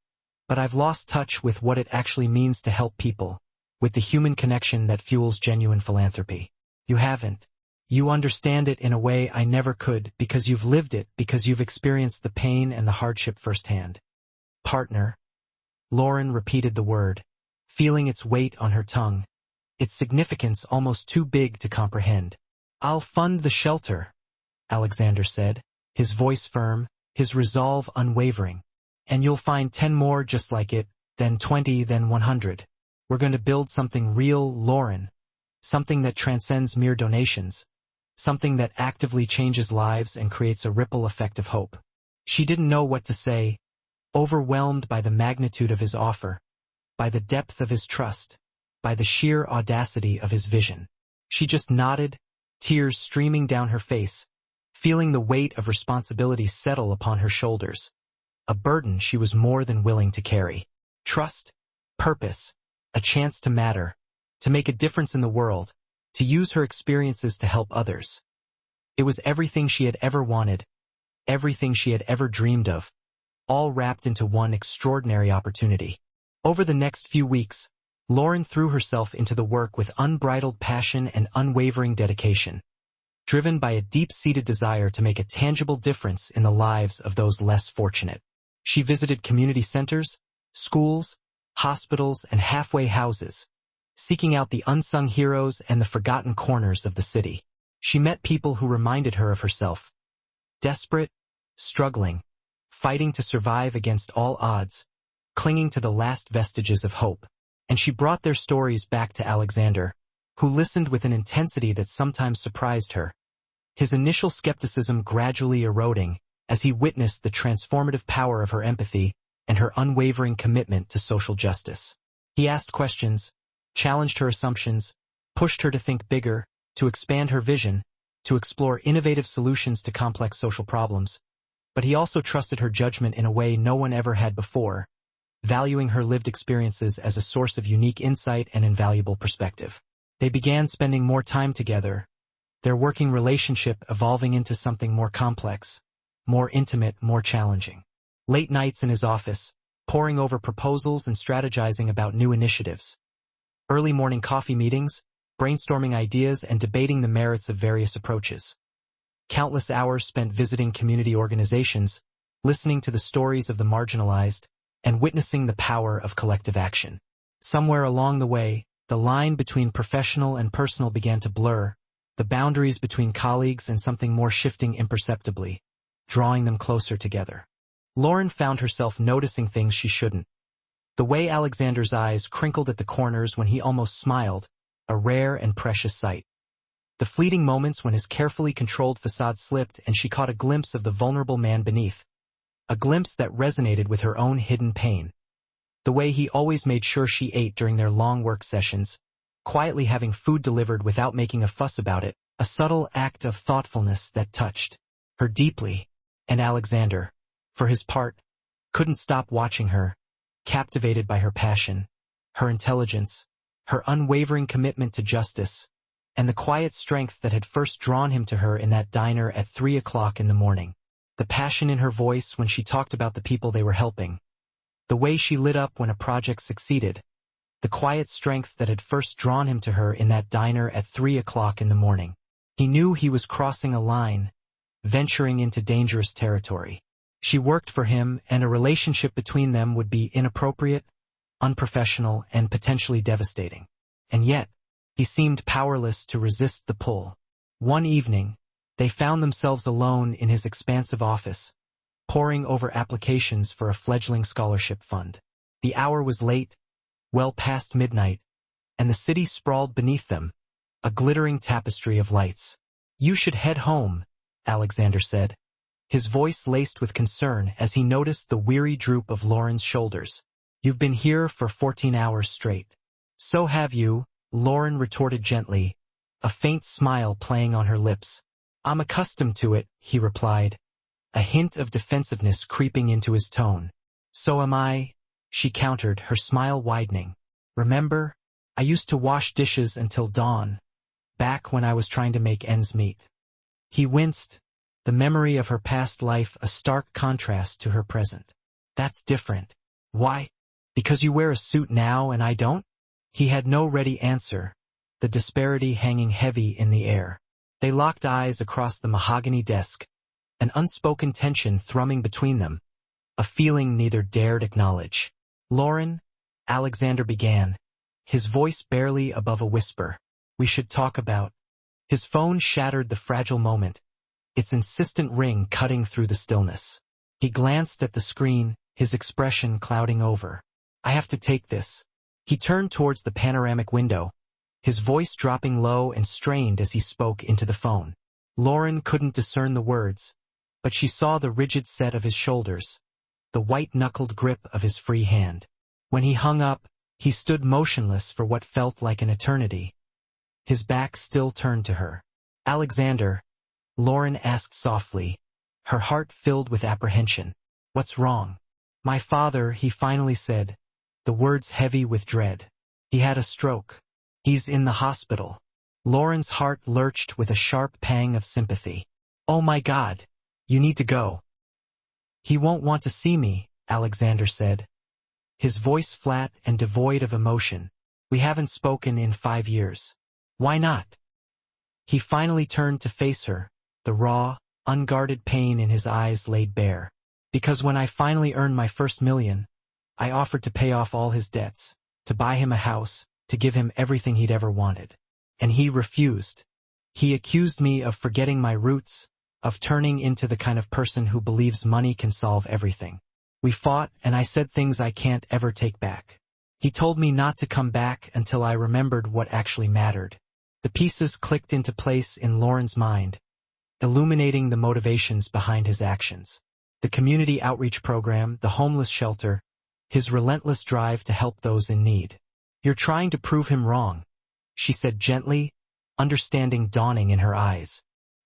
but I've lost touch with what it actually means to help people, with the human connection that fuels genuine philanthropy. You haven't. You understand it in a way I never could, because you've lived it, because you've experienced the pain and the hardship firsthand. Partner. Lauren repeated the word, feeling its weight on her tongue, its significance almost too big to comprehend. I'll fund the shelter, Alexander said, his voice firm, his resolve unwavering. And you'll find 10 more just like it, then 20, then 100. We're going to build something real, Lauren. something that transcends mere donations, something that actively changes lives and creates a ripple effect of hope. She didn't know what to say, overwhelmed by the magnitude of his offer, by the depth of his trust, by the sheer audacity of his vision. She just nodded, tears streaming down her face, feeling the weight of responsibility settle upon her shoulders. A burden she was more than willing to carry. Trust, purpose, a chance to matter, to make a difference in the world, to use her experiences to help others. It was everything she had ever wanted, everything she had ever dreamed of, all wrapped into one extraordinary opportunity. Over the next few weeks, Lauren threw herself into the work with unbridled passion and unwavering dedication, driven by a deep-seated desire to make a tangible difference in the lives of those less fortunate. She visited community centers, schools, hospitals, and halfway houses, seeking out the unsung heroes and the forgotten corners of the city. She met people who reminded her of herself. Desperate, struggling, fighting to survive against all odds, clinging to the last vestiges of hope. And she brought their stories back to Alexander, who listened with an intensity that sometimes surprised her, his initial skepticism gradually eroding as he witnessed the transformative power of her empathy and her unwavering commitment to social justice. He asked questions, challenged her assumptions, pushed her to think bigger, to expand her vision, to explore innovative solutions to complex social problems. But he also trusted her judgment in a way no one ever had before, valuing her lived experiences as a source of unique insight and invaluable perspective. They began spending more time together, their working relationship evolving into something more complex, more intimate, more challenging. Late nights in his office, poring over proposals and strategizing about new initiatives. Early morning coffee meetings, brainstorming ideas and debating the merits of various approaches. Countless hours spent visiting community organizations, listening to the stories of the marginalized, and witnessing the power of collective action. Somewhere along the way, the line between professional and personal began to blur, the boundaries between colleagues and something more shifting imperceptibly, drawing them closer together. Lauren found herself noticing things she shouldn't. The way Alexander's eyes crinkled at the corners when he almost smiled, a rare and precious sight. The fleeting moments when his carefully controlled facade slipped and she caught a glimpse of the vulnerable man beneath. A glimpse that resonated with her own hidden pain. The way he always made sure she ate during their long work sessions, quietly having food delivered without making a fuss about it, a subtle act of thoughtfulness that touched her deeply. And Alexander, for his part, couldn't stop watching her, captivated by her passion, her intelligence, her unwavering commitment to justice, and the quiet strength that had first drawn him to her in that diner at 3 o'clock in the morning. The passion in her voice when she talked about the people they were helping. The way she lit up when a project succeeded. The quiet strength that had first drawn him to her in that diner at 3 o'clock in the morning. He knew he was crossing a line, venturing into dangerous territory. She worked for him, and a relationship between them would be inappropriate, unprofessional, and potentially devastating. And yet, he seemed powerless to resist the pull. One evening, they found themselves alone in his expansive office, poring over applications for a fledgling scholarship fund. The hour was late, well past midnight, and the city sprawled beneath them, a glittering tapestry of lights. "You should head home," Alexander said, his voice laced with concern as he noticed the weary droop of Lauren's shoulders. "You've been here for 14 hours straight." "So have you," Lauren retorted gently, a faint smile playing on her lips. "I'm accustomed to it," he replied, a hint of defensiveness creeping into his tone. "So am I," she countered, her smile widening. "Remember, I used to wash dishes until dawn, back when I was trying to make ends meet." He winced, the memory of her past life a stark contrast to her present. "That's different." "Why? Because you wear a suit now and I don't?" He had no ready answer, the disparity hanging heavy in the air. They locked eyes across the mahogany desk, an unspoken tension thrumming between them, a feeling neither dared acknowledge. "Lauren," Alexander began, his voice barely above a whisper, "we should talk about—" His phone shattered the fragile moment, its insistent ring cutting through the stillness. He glanced at the screen, his expression clouding over. "I have to take this." He turned towards the panoramic window, his voice dropping low and strained as he spoke into the phone. Lauren couldn't discern the words, but she saw the rigid set of his shoulders, the white-knuckled grip of his free hand. When he hung up, he stood motionless for what felt like an eternity, his back still turned to her. "Alexander," Lauren asked softly, her heart filled with apprehension. "What's wrong?" "My father," he finally said, the words heavy with dread. "He had a stroke. He's in the hospital." Lauren's heart lurched with a sharp pang of sympathy. "Oh my God, you need to go." "He won't want to see me," Alexander said, his voice flat and devoid of emotion. "We haven't spoken in 5 years. Why not?" He finally turned to face her, the raw, unguarded pain in his eyes laid bare. "Because when I finally earned my first $1 million, I offered to pay off all his debts, to buy him a house, to give him everything he'd ever wanted. And he refused. He accused me of forgetting my roots, of turning into the kind of person who believes money can solve everything. We fought, and I said things I can't ever take back. He told me not to come back until I remembered what actually mattered." The pieces clicked into place in Lauren's mind, illuminating the motivations behind his actions. The community outreach program, the homeless shelter, his relentless drive to help those in need. "You're trying to prove him wrong," she said gently, understanding dawning in her eyes.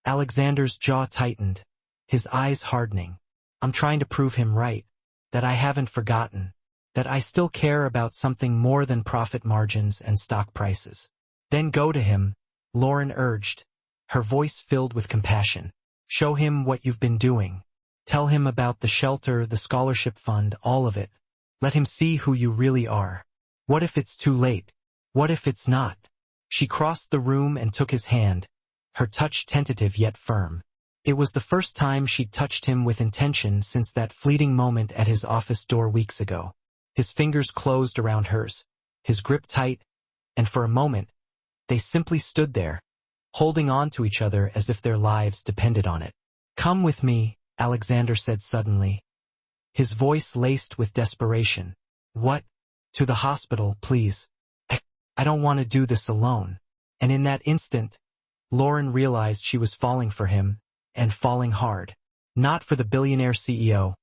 Alexander's jaw tightened, his eyes hardening. "I'm trying to prove him right, that I haven't forgotten, that I still care about something more than profit margins and stock prices." "Then go to him," Lauren urged, her voice filled with compassion. "Show him what you've been doing. Tell him about the shelter, the scholarship fund, all of it. Let him see who you really are. What if it's too late? What if it's not?" She crossed the room and took his hand, her touch tentative yet firm. It was the first time she'd touched him with intention since that fleeting moment at his office door weeks ago. His fingers closed around hers, his grip tight, and for a moment, they simply stood there, holding on to each other as if their lives depended on it. "Come with me," Alexander said suddenly, his voice laced with desperation. "What?" "To the hospital, please. I don't want to do this alone." And in that instant, Lauren realized she was falling for him, and falling hard. Not for the billionaire CEO,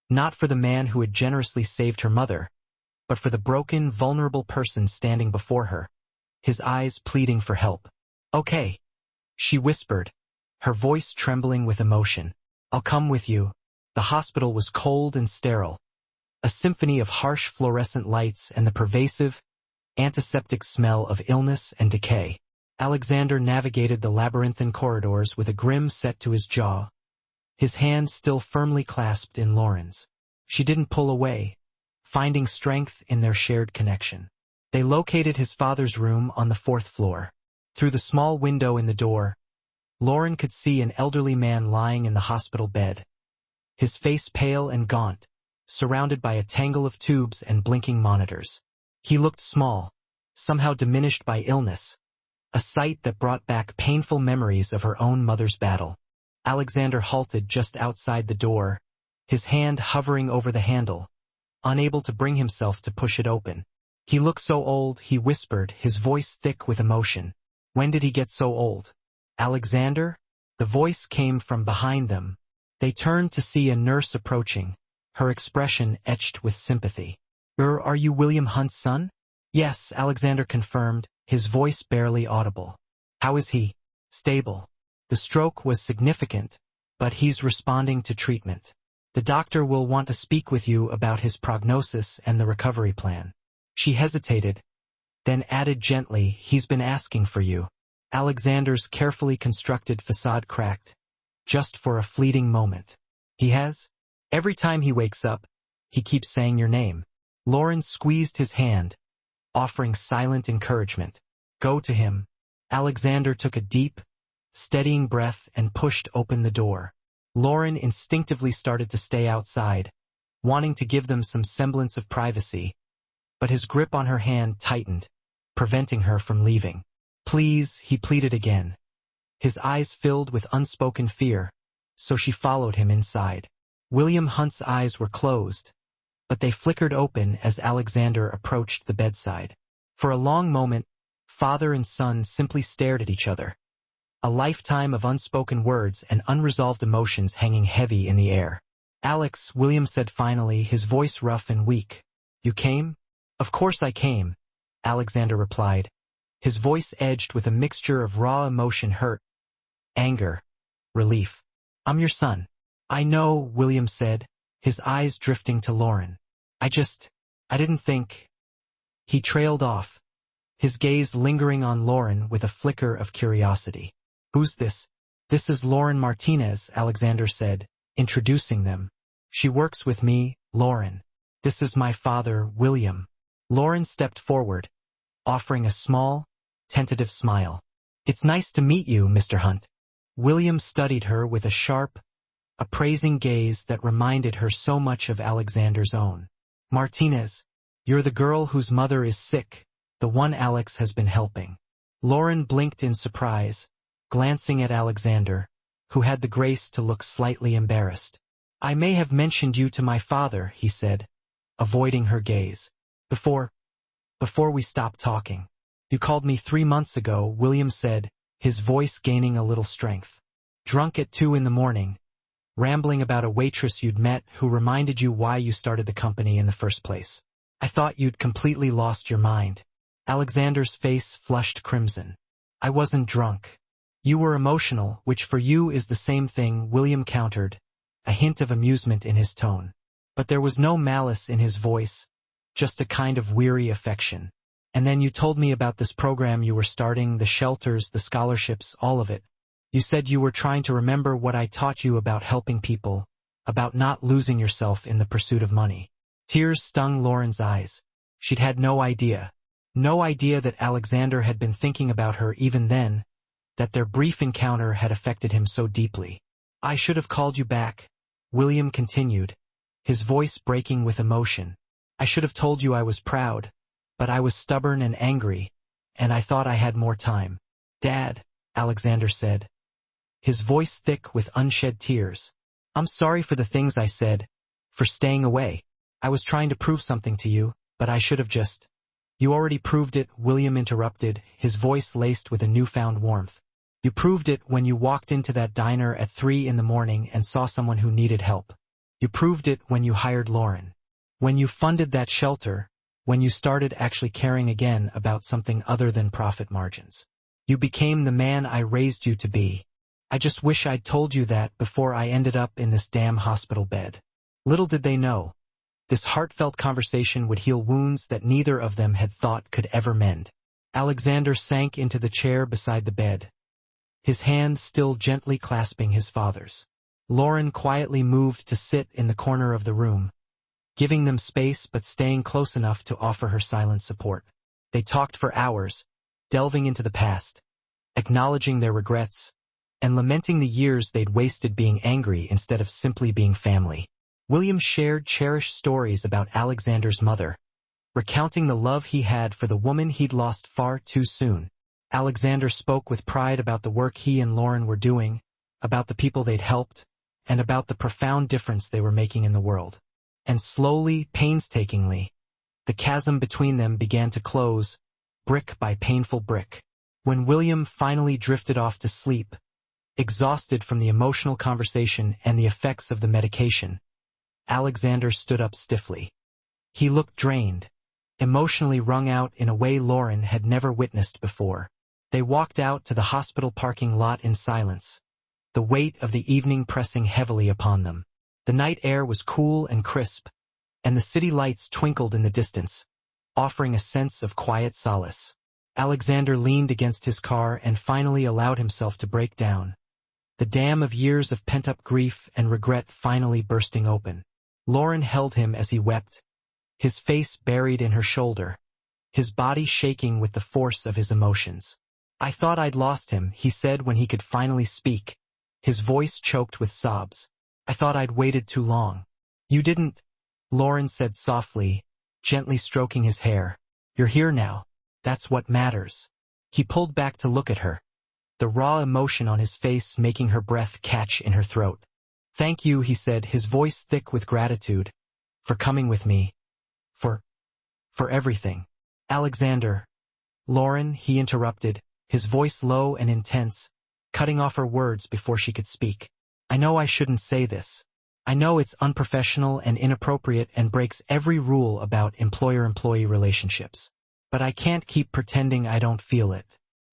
not for the man who had generously saved her mother, but for the broken, vulnerable person standing before her, his eyes pleading for help. "Okay," she whispered, her voice trembling with emotion. "I'll come with you." The hospital was cold and sterile, a symphony of harsh fluorescent lights and the pervasive, antiseptic smell of illness and decay. Alexander navigated the labyrinthine corridors with a grin set to his jaw, his hand still firmly clasped in Lauren's. She didn't pull away, finding strength in their shared connection. They located his father's room on the 4th floor. Through the small window in the door, Lauren could see an elderly man lying in the hospital bed, his face pale and gaunt, surrounded by a tangle of tubes and blinking monitors. He looked small, somehow diminished by illness, a sight that brought back painful memories of her own mother's battle. Alexander halted just outside the door, his hand hovering over the handle, unable to bring himself to push it open. "He looks so old," he whispered, his voice thick with emotion. "When did he get so old?" "Alexander?" The voice came from behind them. They turned to see a nurse approaching, her expression etched with sympathy. Are you William Hunt's son?" "Yes," Alexander confirmed, his voice barely audible. "How is he?" "Stable. The stroke was significant, but he's responding to treatment. The doctor will want to speak with you about his prognosis and the recovery plan." She hesitated, then added gently, "He's been asking for you." Alexander's carefully constructed facade cracked, just for a fleeting moment. "He has? Every time he wakes up, he keeps saying your name." Lauren squeezed his hand, offering silent encouragement. "Go to him." Alexander took a deep, steadying breath and pushed open the door. Lauren instinctively started to stay outside, wanting to give them some semblance of privacy, but his grip on her hand tightened, preventing her from leaving. "Please," he pleaded again. His eyes filled with unspoken fear, so she followed him inside. William Hunt's eyes were closed, but they flickered open as Alexander approached the bedside. For a long moment, Father and son simply stared at each other. A lifetime of unspoken words and unresolved emotions hanging heavy in the air. "Alex," William said finally, his voice rough and weak. "You came?" "Of course I came," Alexander replied, his voice edged with a mixture of raw emotion, hurt, anger, relief. "I'm your son." "I know," William said, his eyes drifting to Lauren. I didn't think." He trailed off, his gaze lingering on Lauren with a flicker of curiosity. "Who's this?" "This is Lauren Martinez," Alexander said, introducing them. "She works with me, Lauren. This is my father, William." Lauren stepped forward, offering a small, tentative smile. "It's nice to meet you, Mr. Hunt." William studied her with a sharp, appraising gaze that reminded her so much of Alexander's own. "Martinez, you're the girl whose mother is sick, the one Alex has been helping." Lauren blinked in surprise, glancing at Alexander, who had the grace to look slightly embarrassed. "I may have mentioned you to my father," he said, avoiding her gaze. Before we stopped talking." "You called me 3 months ago," William said, his voice gaining a little strength. "Drunk at 2 in the morning, rambling about a waitress you'd met who reminded you why you started the company in the first place. I thought you'd completely lost your mind." Alexander's face flushed crimson. "I wasn't drunk. You were emotional, which for you is the same thing," William countered, a hint of amusement in his tone. But there was no malice in his voice, just a kind of weary affection. "And then you told me about this program you were starting, the shelters, the scholarships, all of it. You said you were trying to remember what I taught you about helping people, about not losing yourself in the pursuit of money." Tears stung Lauren's eyes. She'd had no idea that Alexander had been thinking about her even then, that their brief encounter had affected him so deeply. "I should have called you back," William continued, his voice breaking with emotion. "I should have told you I was proud, but I was stubborn and angry, and I thought I had more time." "Dad," Alexander said, his voice thick with unshed tears. "I'm sorry for the things I said, for staying away. I was trying to prove something to you, but I should have just—" "You already proved it," William interrupted, his voice laced with a newfound warmth. "You proved it when you walked into that diner at 3 in the morning and saw someone who needed help. You proved it when you hired Lauren. When you funded that shelter, when you started actually caring again about something other than profit margins. You became the man I raised you to be. I just wish I'd told you that before I ended up in this damn hospital bed." Little did they know, this heartfelt conversation would heal wounds that neither of them had thought could ever mend. Alexander sank into the chair beside the bed, his hand still gently clasping his father's. Lauren quietly moved to sit in the corner of the room, giving them space but staying close enough to offer her silent support. They talked for hours, delving into the past, acknowledging their regrets, and lamenting the years they'd wasted being angry instead of simply being family. William shared cherished stories about Alexander's mother, recounting the love he had for the woman he'd lost far too soon. Alexander spoke with pride about the work he and Lauren were doing, about the people they'd helped, and about the profound difference they were making in the world. And slowly, painstakingly, the chasm between them began to close, brick by painful brick. When William finally drifted off to sleep, exhausted from the emotional conversation and the effects of the medication, Alexander stood up stiffly. He looked drained, emotionally wrung out in a way Lauren had never witnessed before. They walked out to the hospital parking lot in silence, the weight of the evening pressing heavily upon them. The night air was cool and crisp, and the city lights twinkled in the distance, offering a sense of quiet solace. Alexander leaned against his car and finally allowed himself to break down, the dam of years of pent-up grief and regret finally bursting open. Lauren held him as he wept, his face buried in her shoulder, his body shaking with the force of his emotions. "I thought I'd lost him," he said when he could finally speak, his voice choked with sobs. "I thought I'd waited too long." "You didn't," Lauren said softly, gently stroking his hair. "You're here now. That's what matters." He pulled back to look at her, the raw emotion on his face making her breath catch in her throat. "Thank you," he said, his voice thick with gratitude, "for coming with me. For everything." "Alexander," Lauren, he interrupted, his voice low and intense, cutting off her words before she could speak. I know I shouldn't say this. I know it's unprofessional and inappropriate and breaks every rule about employer-employee relationships. But I can't keep pretending I don't feel it.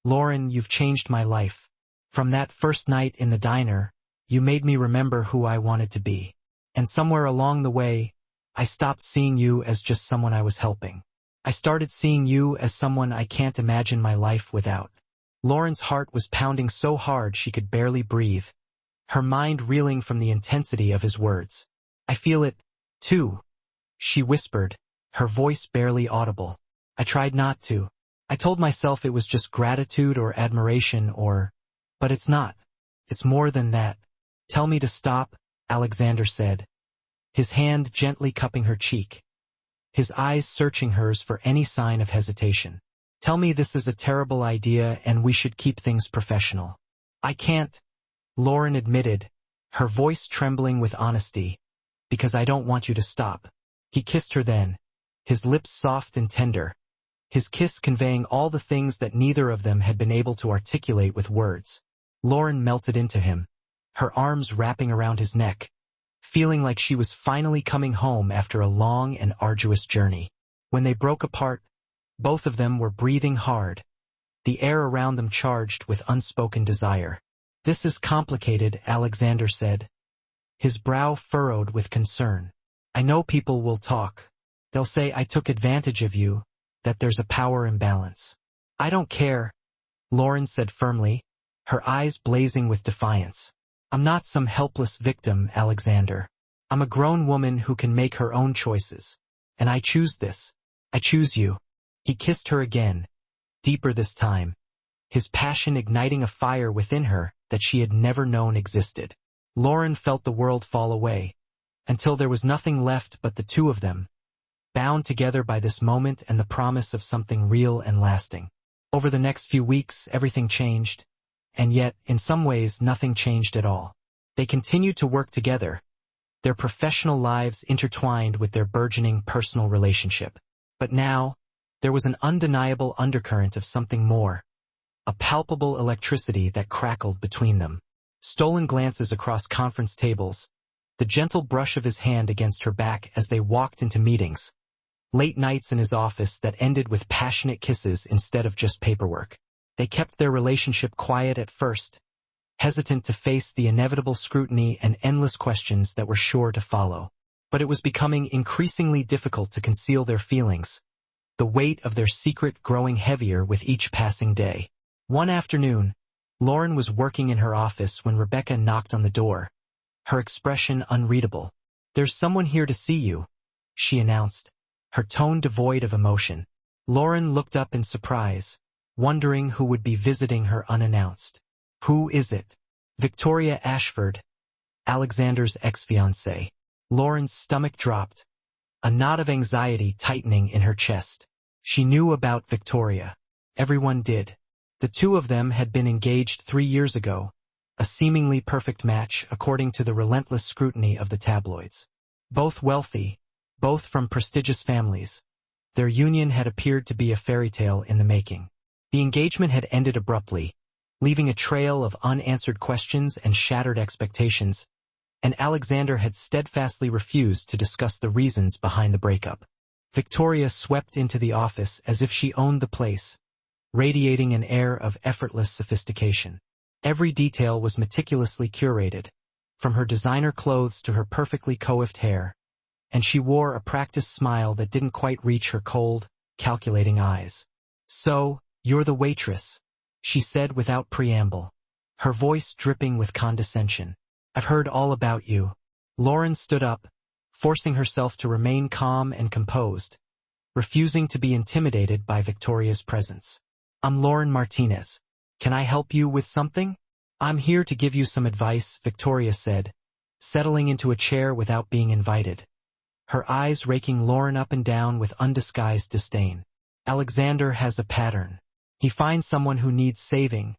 Lauren, you've changed my life. From that first night in the diner, you made me remember who I wanted to be. And somewhere along the way, I stopped seeing you as just someone I was helping. I started seeing you as someone I can't imagine my life without. Lauren's heart was pounding so hard she could barely breathe, her mind reeling from the intensity of his words. I feel it, too, she whispered, her voice barely audible. I tried not to. I told myself it was just gratitude or admiration but it's not. It's more than that. Tell me to stop, Alexander said, his hand gently cupping her cheek, his eyes searching hers for any sign of hesitation. Tell me this is a terrible idea and we should keep things professional. I can't, Lauren admitted, her voice trembling with honesty, because I don't want you to stop. He kissed her then, his lips soft and tender, his kiss conveying all the things that neither of them had been able to articulate with words. Lauren melted into him, her arms wrapping around his neck, feeling like she was finally coming home after a long and arduous journey. When they broke apart, both of them were breathing hard, the air around them charged with unspoken desire. This is complicated, Alexander said, his brow furrowed with concern. I know people will talk. They'll say I took advantage of you, that there's a power imbalance. I don't care, Lauren said firmly, her eyes blazing with defiance. I'm not some helpless victim, Alexander. I'm a grown woman who can make her own choices. And I choose this. I choose you. He kissed her again, deeper this time, his passion igniting a fire within her that she had never known existed. Lauren felt the world fall away, until there was nothing left but the two of them, bound together by this moment and the promise of something real and lasting. Over the next few weeks, everything changed, and yet, in some ways, nothing changed at all. They continued to work together, their professional lives intertwined with their burgeoning personal relationship. But now, there was an undeniable undercurrent of something more, a palpable electricity that crackled between them. Stolen glances across conference tables, the gentle brush of his hand against her back as they walked into meetings, late nights in his office that ended with passionate kisses instead of just paperwork. They kept their relationship quiet at first, hesitant to face the inevitable scrutiny and endless questions that were sure to follow. But it was becoming increasingly difficult to conceal their feelings, the weight of their secret growing heavier with each passing day. One afternoon, Lauren was working in her office when Rebecca knocked on the door, her expression unreadable. There's someone here to see you, she announced, her tone devoid of emotion. Lauren looked up in surprise, wondering who would be visiting her unannounced. Who is it? Victoria Ashford, Alexander's ex-fiancée. Lauren's stomach dropped, a knot of anxiety tightening in her chest. She knew about Victoria. Everyone did. The two of them had been engaged 3 years ago, a seemingly perfect match according to the relentless scrutiny of the tabloids. Both wealthy, both from prestigious families, their union had appeared to be a fairy tale in the making. The engagement had ended abruptly, leaving a trail of unanswered questions and shattered expectations, and Alexander had steadfastly refused to discuss the reasons behind the breakup. Victoria swept into the office as if she owned the place, radiating an air of effortless sophistication. Every detail was meticulously curated, from her designer clothes to her perfectly coiffed hair, and she wore a practiced smile that didn't quite reach her cold, calculating eyes. So, you're the waitress, she said without preamble, her voice dripping with condescension. I've heard all about you. Lauren stood up, forcing herself to remain calm and composed, refusing to be intimidated by Victoria's presence. I'm Lauren Martinez. Can I help you with something? I'm here to give you some advice, Victoria said, settling into a chair without being invited, her eyes raking Lauren up and down with undisguised disdain. Alexander has a pattern. He finds someone who needs saving,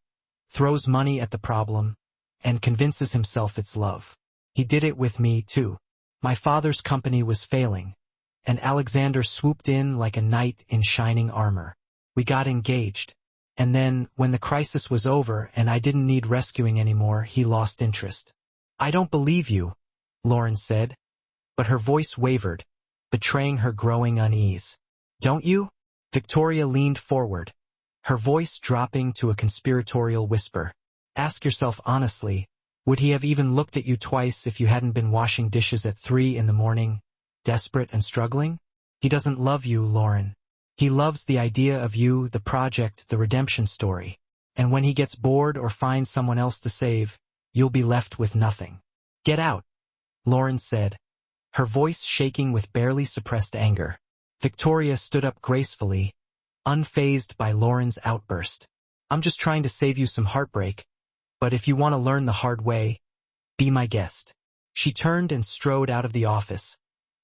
throws money at the problem, and convinces himself it's love. He did it with me, too. My father's company was failing, and Alexander swooped in like a knight in shining armor. We got engaged. And then, when the crisis was over and I didn't need rescuing anymore, he lost interest. I don't believe you, Lauren said, but her voice wavered, betraying her growing unease. Don't you? Victoria leaned forward, her voice dropping to a conspiratorial whisper. Ask yourself honestly, would he have even looked at you twice if you hadn't been washing dishes at 3 in the morning, desperate and struggling? He doesn't love you, Lauren. He loves the idea of you, the project, the redemption story. And when he gets bored or finds someone else to save, you'll be left with nothing. Get out, Lauren said, her voice shaking with barely suppressed anger. Victoria stood up gracefully, unfazed by Lauren's outburst. I'm just trying to save you some heartbreak, but if you want to learn the hard way, be my guest. She turned and strode out of the office,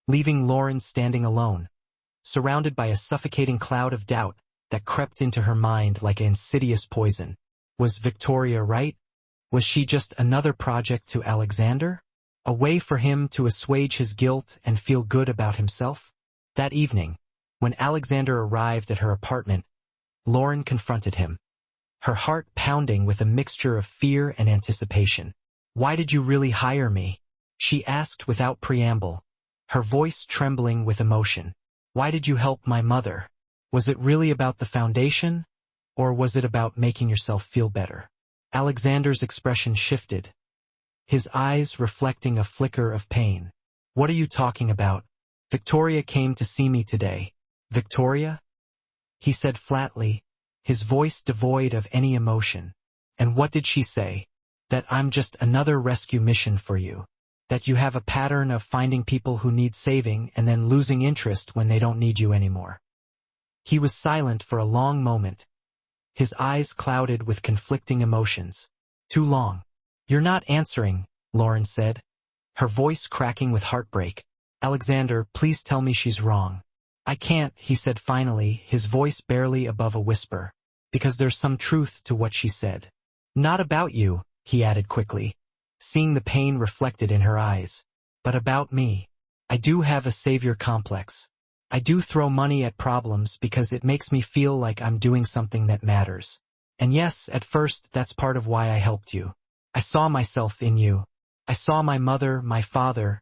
leaving Lauren standing alone, surrounded by a suffocating cloud of doubt that crept into her mind like an insidious poison. Was Victoria right? Was she just another project to Alexander? A way for him to assuage his guilt and feel good about himself? That evening, when Alexander arrived at her apartment, Lauren confronted him, her heart pounding with a mixture of fear and anticipation. Why did you really hire me? She asked without preamble, her voice trembling with emotion. Why did you help my mother? Was it really about the foundation, or was it about making yourself feel better? Alexander's expression shifted, his eyes reflecting a flicker of pain. What are you talking about? Victoria came to see me today. Victoria? He said flatly, his voice devoid of any emotion. And what did she say? That I'm just another rescue mission for you. That you have a pattern of finding people who need saving and then losing interest when they don't need you anymore. He was silent for a long moment, his eyes clouded with conflicting emotions. Too long. You're not answering, Lauren said, her voice cracking with heartbreak. Alexander, please tell me she's wrong. I can't, he said finally, his voice barely above a whisper, because there's some truth to what she said. Not about you, he added quickly, seeing the pain reflected in her eyes, but about me. I do have a savior complex. I do throw money at problems because it makes me feel like I'm doing something that matters. And yes, at first, that's part of why I helped you. I saw myself in you. I saw my mother, my father,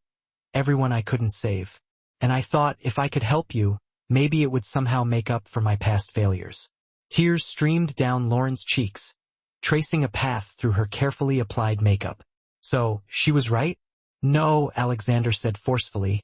everyone I couldn't save. And I thought if I could help you, maybe it would somehow make up for my past failures. Tears streamed down Lauren's cheeks, tracing a path through her carefully applied makeup. So, she was right? No, Alexander said forcefully,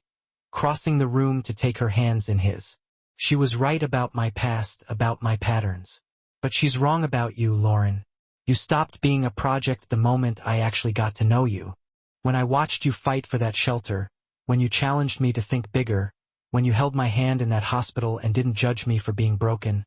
crossing the room to take her hands in his. She was right about my past, about my patterns. But she's wrong about you, Lauren. You stopped being a project the moment I actually got to know you. When I watched you fight for that shelter, when you challenged me to think bigger, when you held my hand in that hospital and didn't judge me for being broken,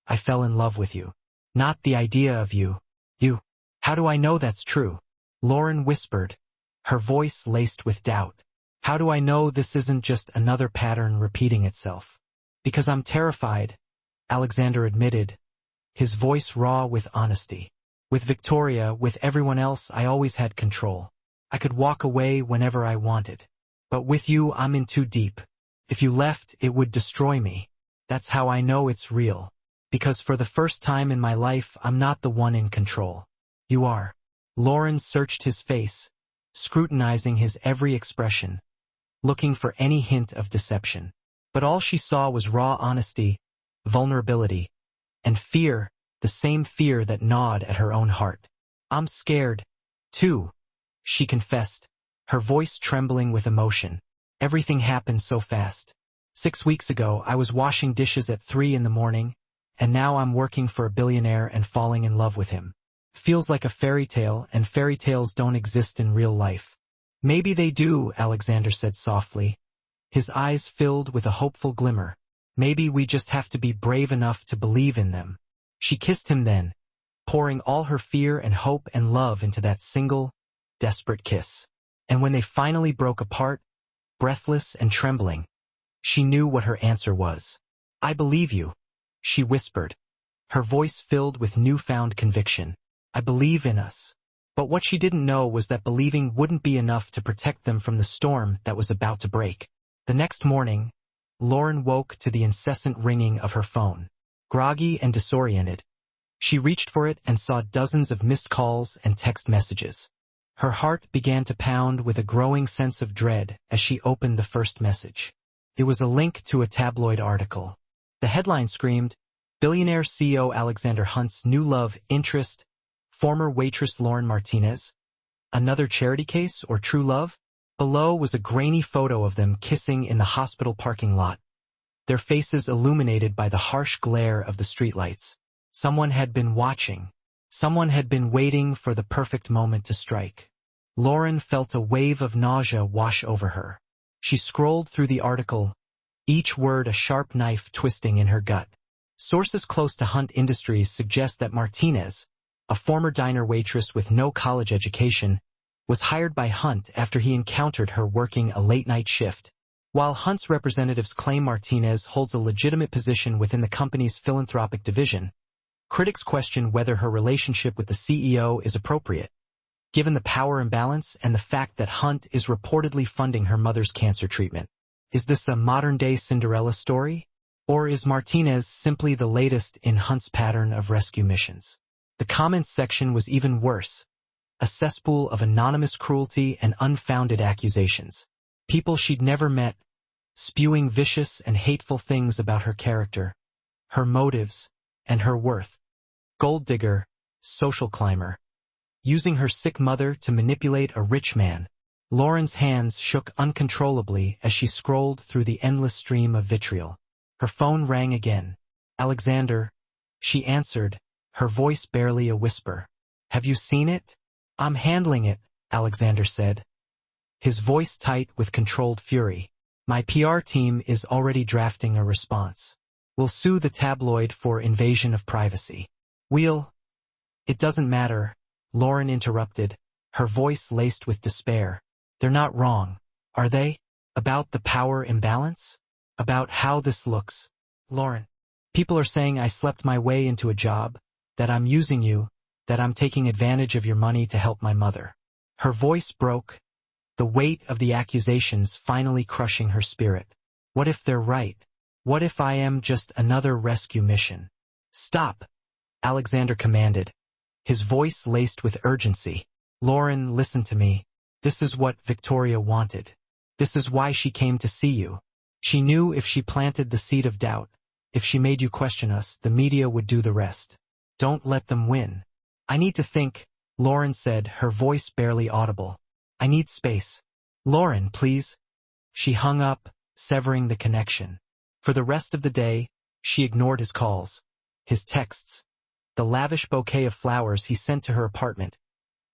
I fell in love with you. Not the idea of you. You. How do I know that's true? Lauren whispered, her voice laced with doubt. How do I know this isn't just another pattern repeating itself? Because I'm terrified, Alexander admitted, his voice raw with honesty. With Victoria, with everyone else, I always had control. I could walk away whenever I wanted. But with you, I'm in too deep. If you left, it would destroy me. That's how I know it's real. Because for the first time in my life, I'm not the one in control. You are. Lauren searched his face, scrutinizing his every expression, looking for any hint of deception. But all she saw was raw honesty, vulnerability, and fear, the same fear that gnawed at her own heart. I'm scared, too, she confessed, her voice trembling with emotion. Everything happened so fast. 6 weeks ago, I was washing dishes at 3 in the morning, and now I'm working for a billionaire and falling in love with him. Feels like a fairy tale, and fairy tales don't exist in real life. Maybe they do, Alexander said softly, his eyes filled with a hopeful glimmer. Maybe we just have to be brave enough to believe in them. She kissed him then, pouring all her fear and hope and love into that single, desperate kiss. And when they finally broke apart, breathless and trembling, she knew what her answer was. I believe you, she whispered, her voice filled with newfound conviction. I believe in us. But what she didn't know was that believing wouldn't be enough to protect them from the storm that was about to break. The next morning, Lauren woke to the incessant ringing of her phone. groggy and disoriented. She reached for it and saw dozens of missed calls and text messages. Her heart began to pound with a growing sense of dread as she opened the first message. It was a link to a tabloid article. The headline screamed, "Billionaire CEO Alexander Hunt's new love interest, former waitress Lauren Martinez. Another charity case or true love?" Below was a grainy photo of them kissing in the hospital parking lot, their faces illuminated by the harsh glare of the streetlights. Someone had been watching. Someone had been waiting for the perfect moment to strike. Lauren felt a wave of nausea wash over her. She scrolled through the article, each word a sharp knife twisting in her gut. Sources close to Hunt Industries suggest that Martinez, a former diner waitress with no college education, was hired by Hunt after he encountered her working a late-night shift. While Hunt's representatives claim Martinez holds a legitimate position within the company's philanthropic division, critics question whether her relationship with the CEO is appropriate, given the power imbalance and the fact that Hunt is reportedly funding her mother's cancer treatment. Is this a modern-day Cinderella story? Or is Martinez simply the latest in Hunt's pattern of rescue missions? The comments section was even worse, a cesspool of anonymous cruelty and unfounded accusations. People she'd never met, spewing vicious and hateful things about her character, her motives, and her worth. Gold digger, social climber. Using her sick mother to manipulate a rich man. Lauren's hands shook uncontrollably as she scrolled through the endless stream of vitriol. Her phone rang again. "Alexander," she answered, her voice barely a whisper. "Have you seen it?" "I'm handling it," Alexander said, his voice tight with controlled fury. "My PR team is already drafting a response. We'll sue the tabloid for invasion of privacy. It doesn't matter," Lauren interrupted, her voice laced with despair. "They're not wrong, are they? About the power imbalance? About how this looks? Lauren, people are saying I slept my way into a job, that I'm using you, that I'm taking advantage of your money to help my mother." Her voice broke, the weight of the accusations finally crushing her spirit. What if they're right? What if I am just another rescue mission? "Stop," Alexander commanded, his voice laced with urgency. "Lauren, listen to me. This is what Victoria wanted. This is why she came to see you. She knew if she planted the seed of doubt, if she made you question us, the media would do the rest. Don't let them win." "I need to think," Lauren said, her voice barely audible. "I need space. Lauren, please." She hung up, severing the connection. For the rest of the day, she ignored his calls, his texts, the lavish bouquet of flowers he sent to her apartment,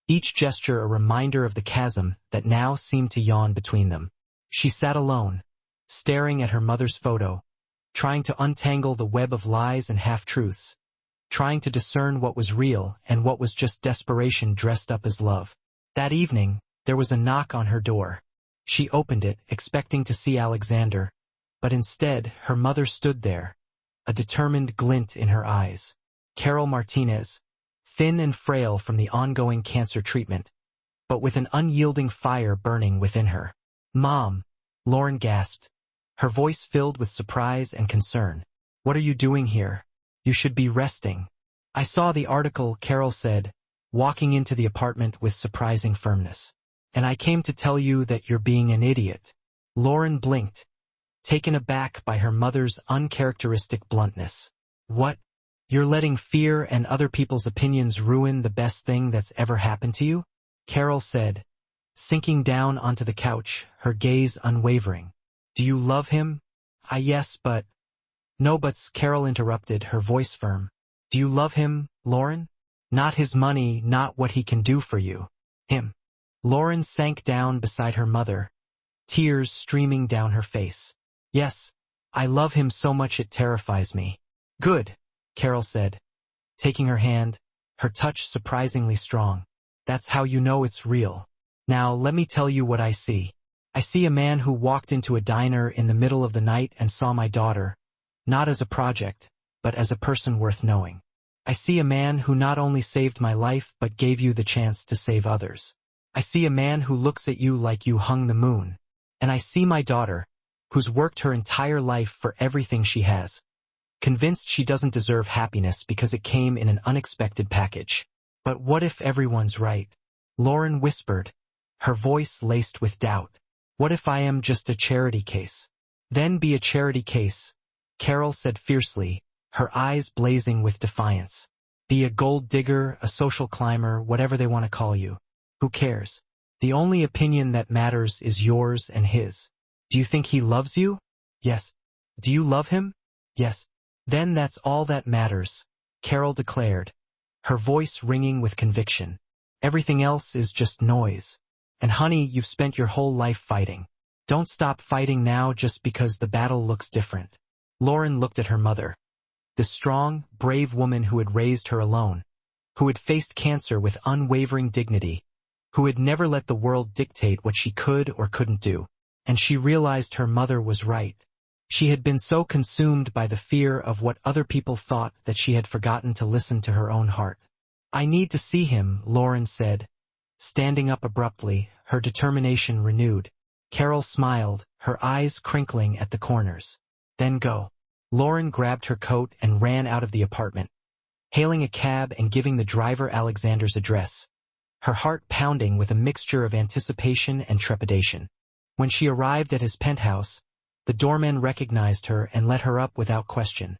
each gesture a reminder of the chasm that now seemed to yawn between them. She sat alone, staring at her mother's photo, trying to untangle the web of lies and half-truths, trying to discern what was real and what was just desperation dressed up as love. That evening, there was a knock on her door. She opened it, expecting to see Alexander, but instead, her mother stood there, a determined glint in her eyes. Carol Martinez, thin and frail from the ongoing cancer treatment, but with an unyielding fire burning within her. "Mom," Lauren gasped, her voice filled with surprise and concern. "What are you doing here? You should be resting." "I saw the article," Carol said, walking into the apartment with surprising firmness. "And I came to tell you that you're being an idiot." Lauren blinked, taken aback by her mother's uncharacteristic bluntness. "What? You're letting fear and other people's opinions ruin the best thing that's ever happened to you?" Carol said, sinking down onto the couch, her gaze unwavering. "Do you love him?" Yes, but—" "No buts," Carol interrupted, her voice firm. "Do you love him, Lauren? Not his money, not what he can do for you. Him." Lauren sank down beside her mother, tears streaming down her face. "Yes, I love him so much it terrifies me." "Good," Carol said, taking her hand, her touch surprisingly strong. "That's how you know it's real. Now let me tell you what I see. I see a man who walked into a diner in the middle of the night and saw my daughter, not as a project, but as a person worth knowing. I see a man who not only saved my life but gave you the chance to save others. I see a man who looks at you like you hung the moon. And I see my daughter, who's worked her entire life for everything she has. convinced she doesn't deserve happiness because it came in an unexpected package. But what if everyone's right? Lauren whispered, her voice laced with doubt. What if I am just a charity case? Then be a charity case, Carol said fiercely, her eyes blazing with defiance. Be a gold digger, a social climber, whatever they want to call you. Who cares? The only opinion that matters is yours and his. Do you think he loves you? Yes. Do you love him? Yes. Then that's all that matters, Carol declared, her voice ringing with conviction. Everything else is just noise. And honey, you've spent your whole life fighting. Don't stop fighting now just because the battle looks different. Lauren looked at her mother. The strong, brave woman who had raised her alone, who had faced cancer with unwavering dignity, who had never let the world dictate what she could or couldn't do. And she realized her mother was right. She had been so consumed by the fear of what other people thought that she had forgotten to listen to her own heart. I need to see him, Lauren said, standing up abruptly, her determination renewed. Carol smiled, her eyes crinkling at the corners. Then go. Lauren grabbed her coat and ran out of the apartment, hailing a cab and giving the driver Alexander's address, her heart pounding with a mixture of anticipation and trepidation. When she arrived at his penthouse, the doorman recognized her and let her up without question,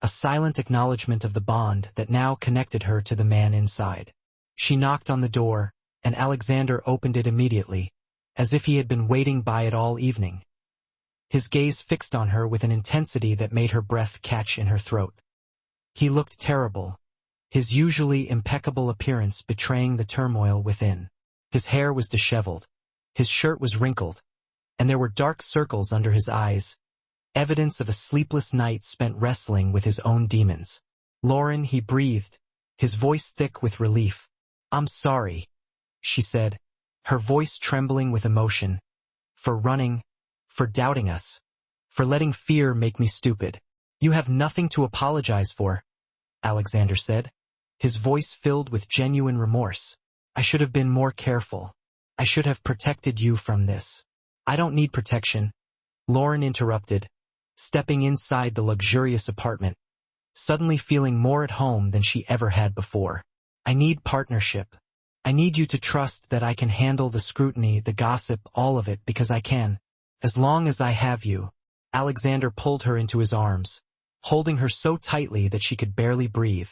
a silent acknowledgement of the bond that now connected her to the man inside. She knocked on the door, and Alexander opened it immediately, as if he had been waiting by it all evening. His gaze fixed on her with an intensity that made her breath catch in her throat. He looked terrible, his usually impeccable appearance betraying the turmoil within. His hair was disheveled, his shirt was wrinkled, and there were dark circles under his eyes, evidence of a sleepless night spent wrestling with his own demons. Lauren, he breathed, his voice thick with relief. I'm sorry, she said, her voice trembling with emotion, for running, for doubting us, for letting fear make me stupid. You have nothing to apologize for, Alexander said, his voice filled with genuine remorse. I should have been more careful. I should have protected you from this. I don't need protection, Lauren interrupted, stepping inside the luxurious apartment, suddenly feeling more at home than she ever had before. I need partnership. I need you to trust that I can handle the scrutiny, the gossip, all of it, because I can. As long as I have you. Alexander pulled her into his arms, holding her so tightly that she could barely breathe,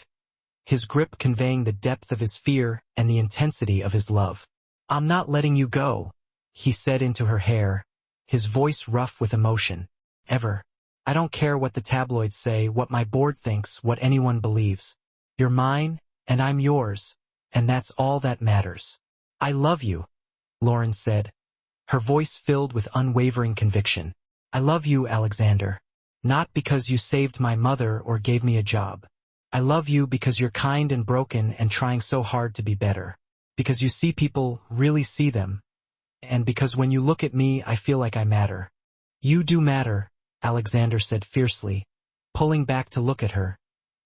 his grip conveying the depth of his fear and the intensity of his love. I'm not letting you go, he said into her hair, his voice rough with emotion. Ever. I don't care what the tabloids say, what my board thinks, what anyone believes. You're mine, and I'm yours, and that's all that matters. I love you, Lauren said, her voice filled with unwavering conviction. I love you, Alexander. Not because you saved my mother or gave me a job. I love you because you're kind and broken and trying so hard to be better. Because you see people, really see them. And because when you look at me, I feel like I matter. You do matter, Alexander said fiercely, pulling back to look at her,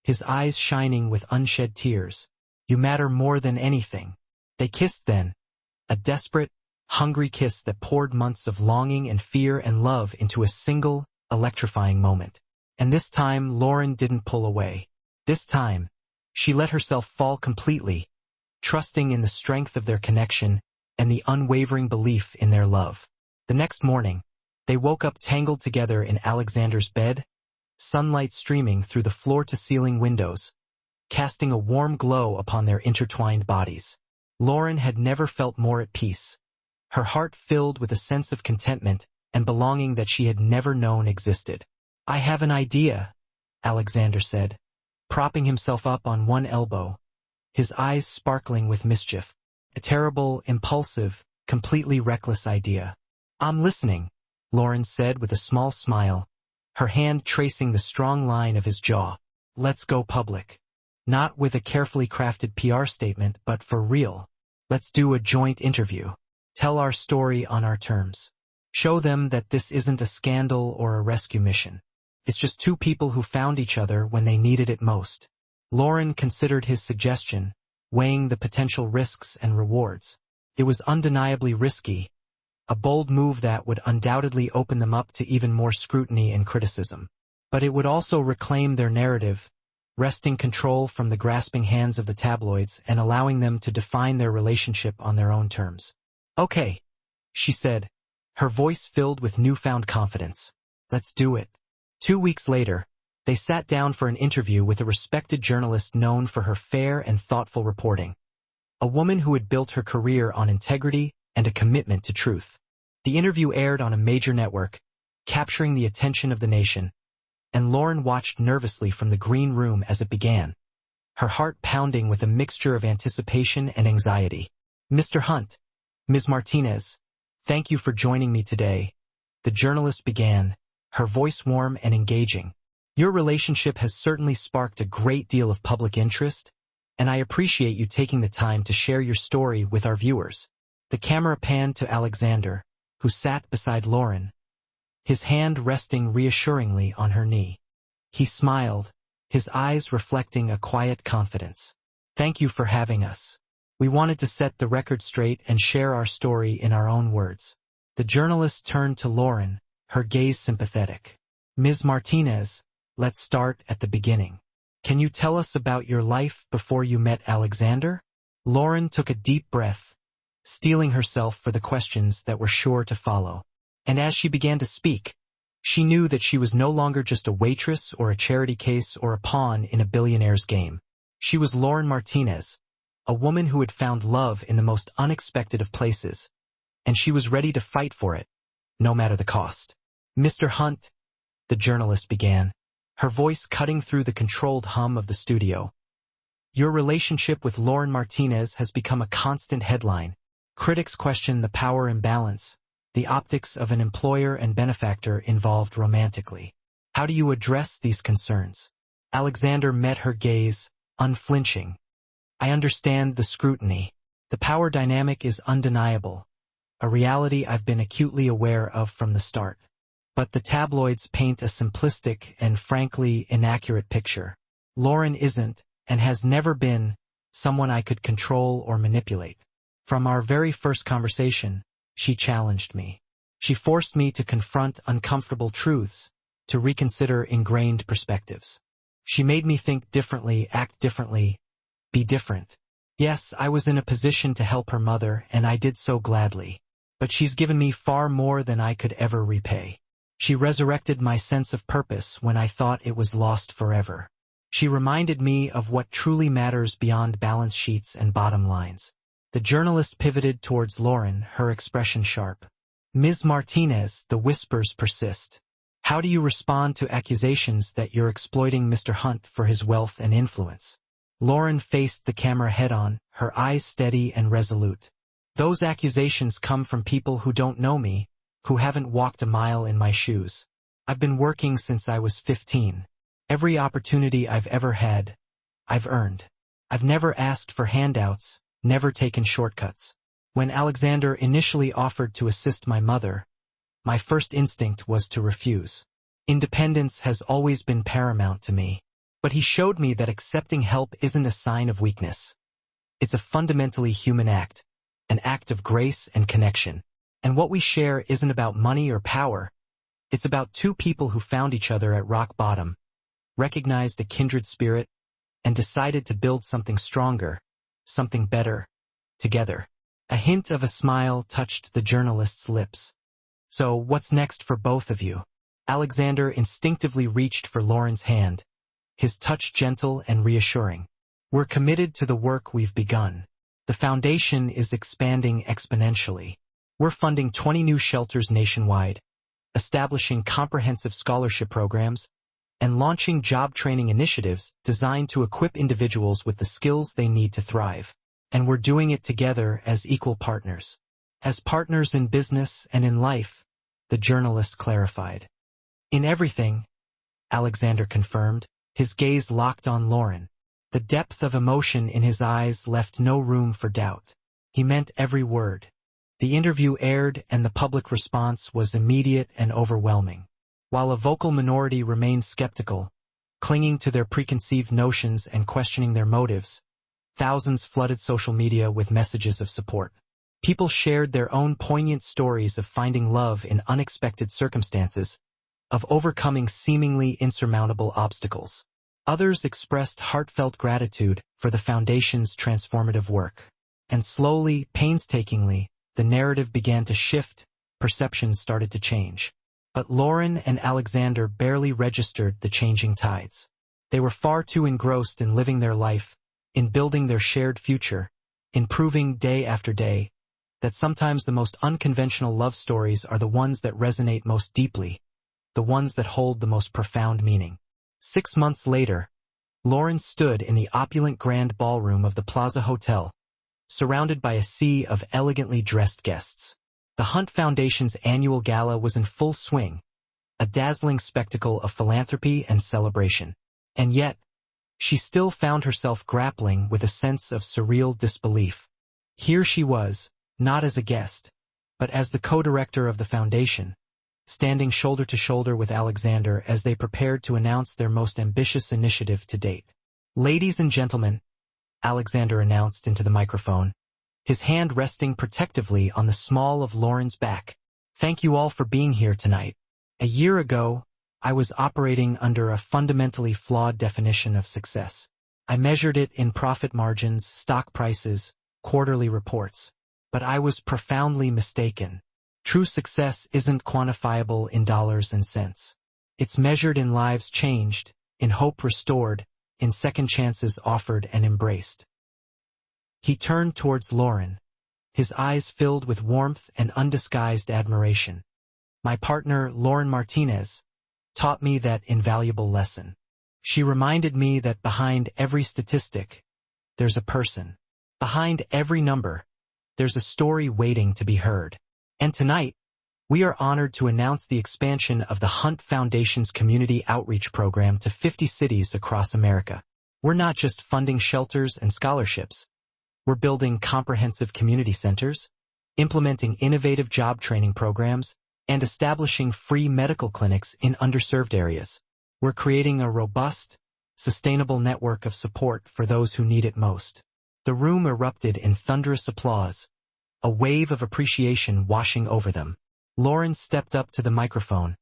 his eyes shining with unshed tears. You matter more than anything. They kissed then, a desperate, hungry kiss that poured months of longing and fear and love into a single, electrifying moment. And this time, Lauren didn't pull away. This time, she let herself fall completely, trusting in the strength of their connection and the unwavering belief in their love. The next morning, they woke up tangled together in Alexander's bed, sunlight streaming through the floor-to-ceiling windows, casting a warm glow upon their intertwined bodies. Lauren had never felt more at peace, her heart filled with a sense of contentment and belonging that she had never known existed. I have an idea, Alexander said, propping himself up on one elbow, his eyes sparkling with mischief. A terrible, impulsive, completely reckless idea. I'm listening, Lauren said with a small smile, her hand tracing the strong line of his jaw. Let's go public. Not with a carefully crafted PR statement, but for real. Let's do a joint interview. Tell our story on our terms. Show them that this isn't a scandal or a rescue mission. It's just two people who found each other when they needed it most. Lauren considered his suggestion, weighing the potential risks and rewards. It was undeniably risky, a bold move that would undoubtedly open them up to even more scrutiny and criticism. But it would also reclaim their narrative, wresting control from the grasping hands of the tabloids and allowing them to define their relationship on their own terms. "Okay," she said, her voice filled with newfound confidence. "Let's do it." 2 weeks later, they sat down for an interview with a respected journalist known for her fair and thoughtful reporting. A woman who had built her career on integrity and a commitment to truth. The interview aired on a major network, capturing the attention of the nation, and Lauren watched nervously from the green room as it began, her heart pounding with a mixture of anticipation and anxiety. "Mr. Hunt, Ms. Martinez, thank you for joining me today," the journalist began, her voice warm and engaging. "Your relationship has certainly sparked a great deal of public interest, and I appreciate you taking the time to share your story with our viewers." The camera panned to Alexander, who sat beside Lauren, his hand resting reassuringly on her knee. He smiled, his eyes reflecting a quiet confidence. "Thank you for having us. We wanted to set the record straight and share our story in our own words." The journalist turned to Lauren, her gaze sympathetic. "Ms. Martinez, let's start at the beginning. Can you tell us about your life before you met Alexander?" Lauren took a deep breath, steeling herself for the questions that were sure to follow. And as she began to speak, she knew that she was no longer just a waitress or a charity case or a pawn in a billionaire's game. She was Lauren Martinez, a woman who had found love in the most unexpected of places, and she was ready to fight for it, no matter the cost. "Mr. Hunt," the journalist began, her voice cutting through the controlled hum of the studio. "Your relationship with Lauren Martinez has become a constant headline. Critics question the power imbalance, the optics of an employer and benefactor involved romantically. How do you address these concerns?" Alexander met her gaze, unflinching. "I understand the scrutiny. The power dynamic is undeniable, a reality I've been acutely aware of from the start. But the tabloids paint a simplistic and frankly inaccurate picture. Lauren isn't, and has never been, someone I could control or manipulate. From our very first conversation, she challenged me. She forced me to confront uncomfortable truths, to reconsider ingrained perspectives. She made me think differently, act differently, be different. Yes, I was in a position to help her mother, and I did so gladly. But she's given me far more than I could ever repay. She resurrected my sense of purpose when I thought it was lost forever. She reminded me of what truly matters beyond balance sheets and bottom lines." The journalist pivoted towards Lauren, her expression sharp. "Ms. Martinez, the whispers persist. How do you respond to accusations that you're exploiting Mr. Hunt for his wealth and influence?" Lauren faced the camera head-on, her eyes steady and resolute. "Those accusations come from people who don't know me, who haven't walked a mile in my shoes. I've been working since I was 15. Every opportunity I've ever had, I've earned. I've never asked for handouts, never taken shortcuts. When Alexander initially offered to assist my mother, my first instinct was to refuse. Independence has always been paramount to me. But he showed me that accepting help isn't a sign of weakness. It's a fundamentally human act, an act of grace and connection. And what we share isn't about money or power. It's about two people who found each other at rock bottom, recognized a kindred spirit, and decided to build something stronger, something better, together." A hint of a smile touched the journalist's lips. "So what's next for both of you?" Alexander instinctively reached for Lauren's hand, his touch gentle and reassuring. "We're committed to the work we've begun. The foundation is expanding exponentially. We're funding 20 new shelters nationwide, establishing comprehensive scholarship programs, and launching job training initiatives designed to equip individuals with the skills they need to thrive. And we're doing it together as equal partners. As partners in business and in life," the journalist clarified. "In everything," Alexander confirmed, his gaze locked on Lauren. The depth of emotion in his eyes left no room for doubt. He meant every word. The interview aired, and the public response was immediate and overwhelming. While a vocal minority remained skeptical, clinging to their preconceived notions and questioning their motives, thousands flooded social media with messages of support. People shared their own poignant stories of finding love in unexpected circumstances, of overcoming seemingly insurmountable obstacles. Others expressed heartfelt gratitude for the Foundation's transformative work. And slowly, painstakingly, the narrative began to shift, perceptions started to change. But Lauren and Alexander barely registered the changing tides. They were far too engrossed in living their life, in building their shared future, in proving day after day that sometimes the most unconventional love stories are the ones that resonate most deeply, the ones that hold the most profound meaning. 6 months later, Lauren stood in the opulent grand ballroom of the Plaza Hotel, surrounded by a sea of elegantly dressed guests. The Hunt Foundation's annual gala was in full swing, a dazzling spectacle of philanthropy and celebration. And yet, she still found herself grappling with a sense of surreal disbelief. Here she was, not as a guest, but as the co-director of the foundation, standing shoulder to shoulder with Alexander as they prepared to announce their most ambitious initiative to date. "Ladies and gentlemen," Alexander announced into the microphone, his hand resting protectively on the small of Lauren's back. "Thank you all for being here tonight. A year ago, I was operating under a fundamentally flawed definition of success. I measured it in profit margins, stock prices, quarterly reports. But I was profoundly mistaken. True success isn't quantifiable in dollars and cents. It's measured in lives changed, in hope restored, in second chances offered and embraced." He turned towards Lauren, his eyes filled with warmth and undisguised admiration. "My partner, Lauren Martinez, taught me that invaluable lesson. She reminded me that behind every statistic, there's a person. Behind every number, there's a story waiting to be heard. And tonight, we are honored to announce the expansion of the Hunt Foundation's community outreach program to 50 cities across America. We're not just funding shelters and scholarships. We're building comprehensive community centers, implementing innovative job training programs, and establishing free medical clinics in underserved areas. We're creating a robust, sustainable network of support for those who need it most." The room erupted in thunderous applause, a wave of appreciation washing over them. Lauren stepped up to the microphone,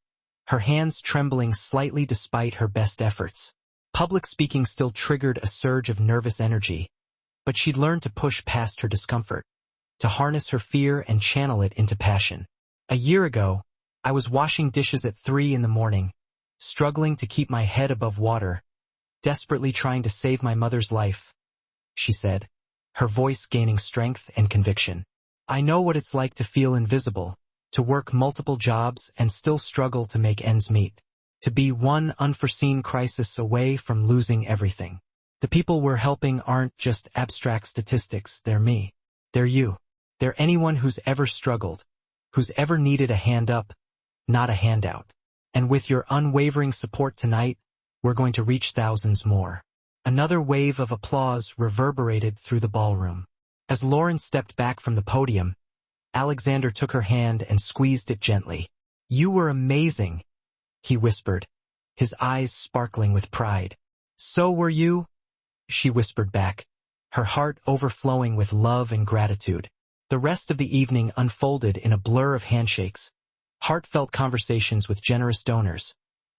her hands trembling slightly despite her best efforts. Public speaking still triggered a surge of nervous energy, but she'd learned to push past her discomfort, to harness her fear and channel it into passion. "A year ago, I was washing dishes at 3 in the morning, struggling to keep my head above water, desperately trying to save my mother's life," she said, her voice gaining strength and conviction. "I know what it's like to feel invisible, to work multiple jobs and still struggle to make ends meet, to be one unforeseen crisis away from losing everything. The people we're helping aren't just abstract statistics, they're me. They're you. They're anyone who's ever struggled, who's ever needed a hand up, not a handout. And with your unwavering support tonight, we're going to reach thousands more." Another wave of applause reverberated through the ballroom. As Lauren stepped back from the podium, Alexander took her hand and squeezed it gently. "You were amazing," he whispered, his eyes sparkling with pride. "So were you," she whispered back, her heart overflowing with love and gratitude. The rest of the evening unfolded in a blur of handshakes, heartfelt conversations with generous donors,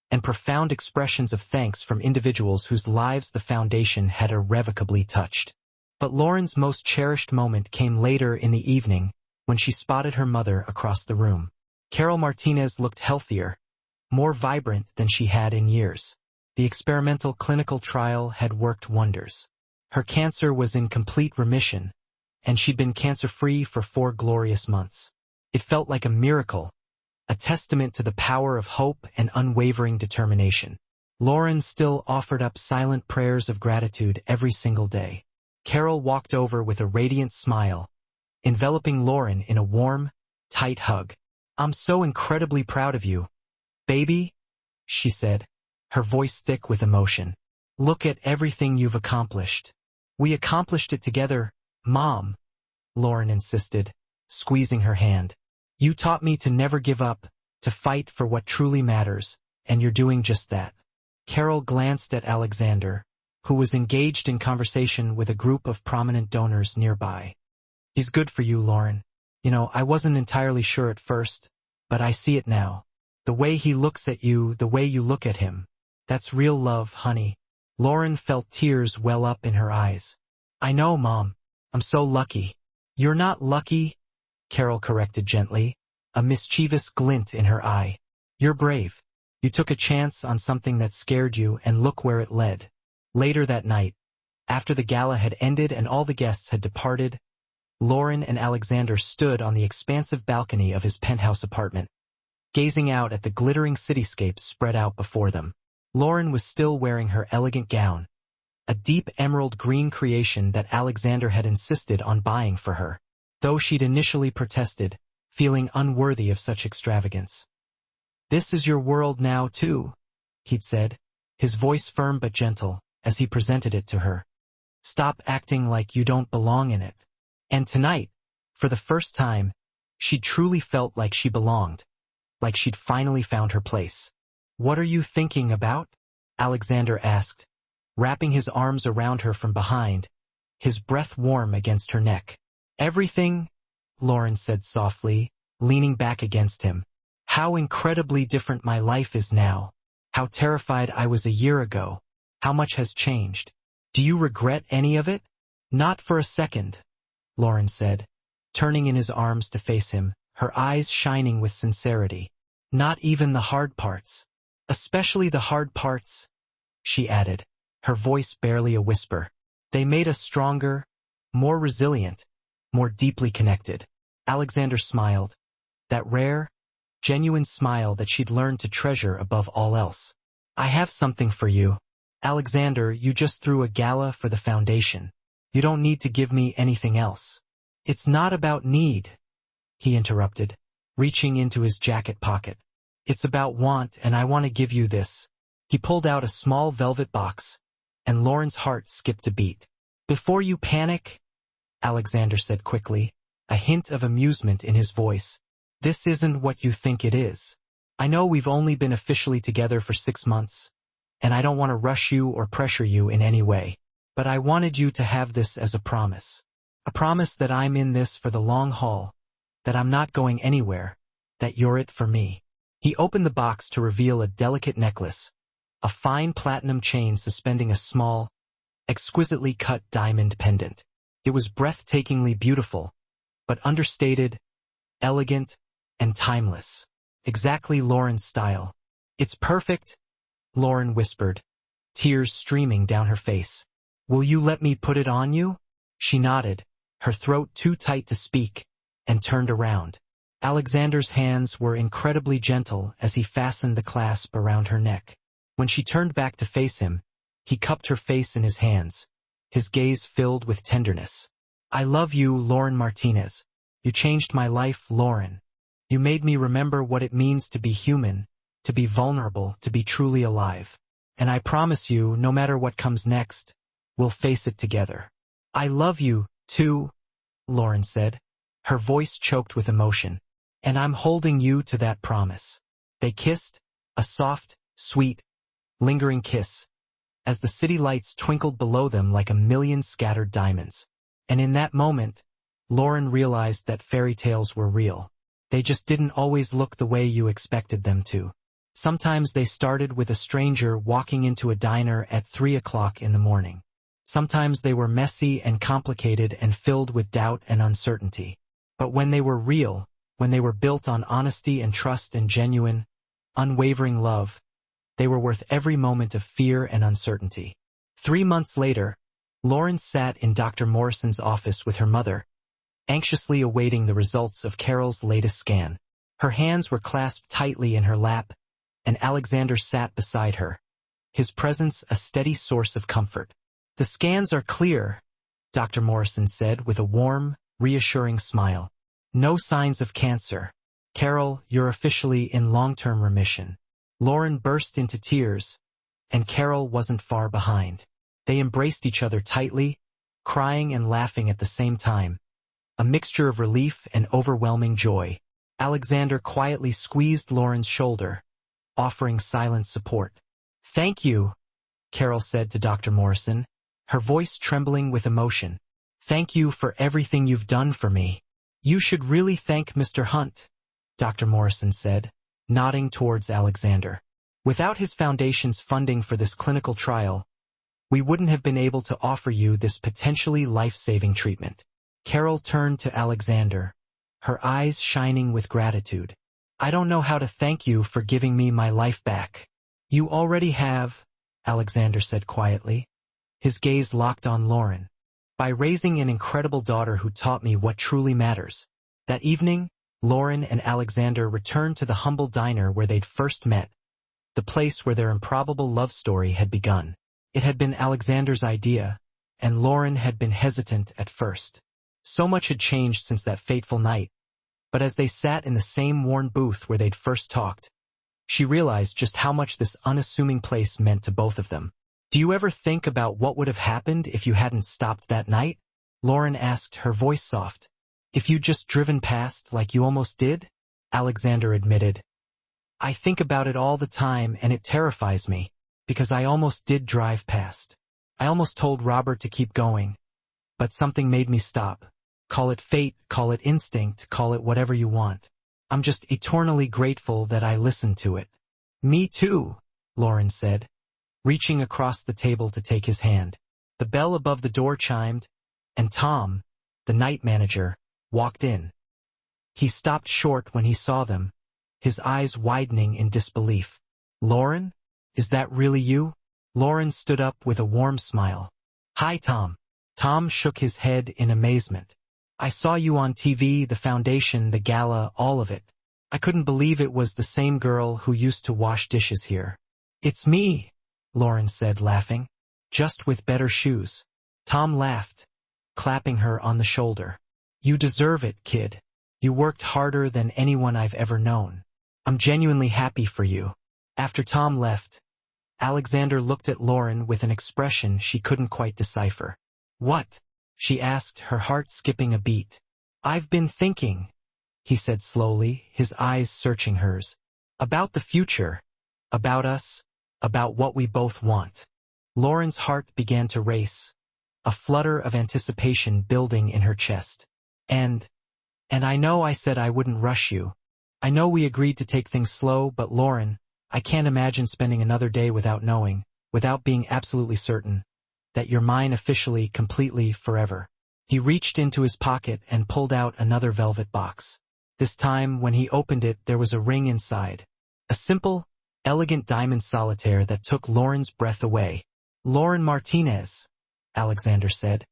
and profound expressions of thanks from individuals whose lives the foundation had irrevocably touched. But Lauren's most cherished moment came later in the evening when she spotted her mother across the room. Carol Martinez looked healthier, more vibrant than she had in years. The experimental clinical trial had worked wonders. Her cancer was in complete remission, and she'd been cancer-free for 4 glorious months. It felt like a miracle, a testament to the power of hope and unwavering determination. Lauren still offered up silent prayers of gratitude every single day. Carol walked over with a radiant smile, enveloping Lauren in a warm, tight hug. "I'm so incredibly proud of you, baby," she said, her voice thick with emotion. "Look at everything you've accomplished." "We accomplished it together, Mom," Lauren insisted, squeezing her hand. "You taught me to never give up, to fight for what truly matters, and you're doing just that." Carol glanced at Alexander, who was engaged in conversation with a group of prominent donors nearby. "He's good for you, Lauren. You know, I wasn't entirely sure at first, but I see it now. The way he looks at you, the way you look at him. That's real love, honey. Lauren felt tears well up in her eyes. I know, Mom. I'm so lucky. You're not lucky, Carol corrected gently, a mischievous glint in her eye. You're brave. You took a chance on something that scared you, and look where it led. Later that night, after the gala had ended and all the guests had departed, Lauren and Alexander stood on the expansive balcony of his penthouse apartment, gazing out at the glittering cityscape spread out before them. Lauren was still wearing her elegant gown, a deep emerald green creation that Alexander had insisted on buying for her, though she'd initially protested, feeling unworthy of such extravagance. This is your world now, too, he'd said, his voice firm but gentle, as he presented it to her. Stop acting like you don't belong in it. And tonight, for the first time, she truly felt like she belonged, like she'd finally found her place. What are you thinking about? Alexander asked, wrapping his arms around her from behind, his breath warm against her neck. Everything, Lauren said softly, leaning back against him. How incredibly different my life is now. How terrified I was a year ago. How much has changed. Do you regret any of it? Not for a second, Lauren said, turning in his arms to face him, her eyes shining with sincerity. Not even the hard parts. Especially the hard parts, she added, her voice barely a whisper. They made us stronger, more resilient, more deeply connected. Alexander smiled, that rare, genuine smile that she'd learned to treasure above all else. I have something for you. Alexander, you just threw a gala for the foundation. You don't need to give me anything else. It's not about need, he interrupted, reaching into his jacket pocket. It's about want, and I want to give you this. He pulled out a small velvet box, and Lauren's heart skipped a beat. Before you panic, Alexander said quickly, a hint of amusement in his voice. This isn't what you think it is. I know we've only been officially together for 6 months, and I don't want to rush you or pressure you in any way, but I wanted you to have this as a promise. A promise that I'm in this for the long haul, that I'm not going anywhere, that you're it for me. He opened the box to reveal a delicate necklace, a fine platinum chain suspending a small, exquisitely cut diamond pendant. It was breathtakingly beautiful, but understated, elegant, and timeless. Exactly Lauren's style. It's perfect, Lauren whispered, tears streaming down her face. Will you let me put it on you? She nodded, her throat too tight to speak, and turned around. Alexander's hands were incredibly gentle as he fastened the clasp around her neck. When she turned back to face him, he cupped her face in his hands, his gaze filled with tenderness. I love you, Lauren Martinez. You changed my life, Lauren. You made me remember what it means to be human, to be vulnerable, to be truly alive. And I promise you, no matter what comes next, we'll face it together. I love you, too, Lauren said, her voice choked with emotion. And I'm holding you to that promise. They kissed, a soft, sweet, lingering kiss, as the city lights twinkled below them like a million scattered diamonds. And in that moment, Lauren realized that fairy tales were real. They just didn't always look the way you expected them to. Sometimes they started with a stranger walking into a diner at 3 o'clock in the morning. Sometimes they were messy and complicated and filled with doubt and uncertainty. But when they were real, when they were built on honesty and trust and genuine, unwavering love, they were worth every moment of fear and uncertainty. 3 months later, Lauren sat in Dr. Morrison's office with her mother, anxiously awaiting the results of Carol's latest scan. Her hands were clasped tightly in her lap, and Alexander sat beside her, his presence a steady source of comfort. The scans are clear, Dr. Morrison said with a warm, reassuring smile. No signs of cancer. Carol, you're officially in long-term remission. Lauren burst into tears, and Carol wasn't far behind. They embraced each other tightly, crying and laughing at the same time, a mixture of relief and overwhelming joy. Alexander quietly squeezed Lauren's shoulder, offering silent support. Thank you, Carol said to Dr. Morrison, her voice trembling with emotion. Thank you for everything you've done for me. You should really thank Mr. Hunt, Dr. Morrison said, nodding towards Alexander. Without his foundation's funding for this clinical trial, we wouldn't have been able to offer you this potentially life-saving treatment. Carol turned to Alexander, her eyes shining with gratitude. I don't know how to thank you for giving me my life back. You already have, Alexander said quietly. His gaze locked on Lauren. By raising an incredible daughter who taught me what truly matters. That evening, Lauren and Alexander returned to the humble diner where they'd first met, the place where their improbable love story had begun. It had been Alexander's idea, and Lauren had been hesitant at first. So much had changed since that fateful night, but as they sat in the same worn booth where they'd first talked, she realized just how much this unassuming place meant to both of them. Do you ever think about what would have happened if you hadn't stopped that night? Lauren asked, her voice soft. If you'd just driven past like you almost did? Alexander admitted. I think about it all the time and it terrifies me, because I almost did drive past. I almost told Robert to keep going, but something made me stop. Call it fate, call it instinct, call it whatever you want. I'm just eternally grateful that I listened to it. Me too, Lauren said, reaching across the table to take his hand. The bell above the door chimed, and Tom, the night manager, walked in. He stopped short when he saw them, his eyes widening in disbelief. Lauren? Is that really you? Lauren stood up with a warm smile. Hi, Tom. Tom shook his head in amazement. I saw you on TV, the foundation, the gala, all of it. I couldn't believe it was the same girl who used to wash dishes here. It's me, Lauren said, laughing. Just with better shoes. Tom laughed, clapping her on the shoulder. You deserve it, kid. You worked harder than anyone I've ever known. I'm genuinely happy for you. After Tom left, Alexander looked at Lauren with an expression she couldn't quite decipher. What? She asked, her heart skipping a beat. I've been thinking, he said slowly, his eyes searching hers. About the future. About us. About what we both want. Lauren's heart began to race, a flutter of anticipation building in her chest. And I know I said I wouldn't rush you. I know we agreed to take things slow, but Lauren, I can't imagine spending another day without knowing, without being absolutely certain, that you're mine officially, completely, forever. He reached into his pocket and pulled out another velvet box. This time, when he opened it, there was a ring inside. A simple, elegant diamond solitaire that took Lauren's breath away. Lauren Martinez, Alexander said,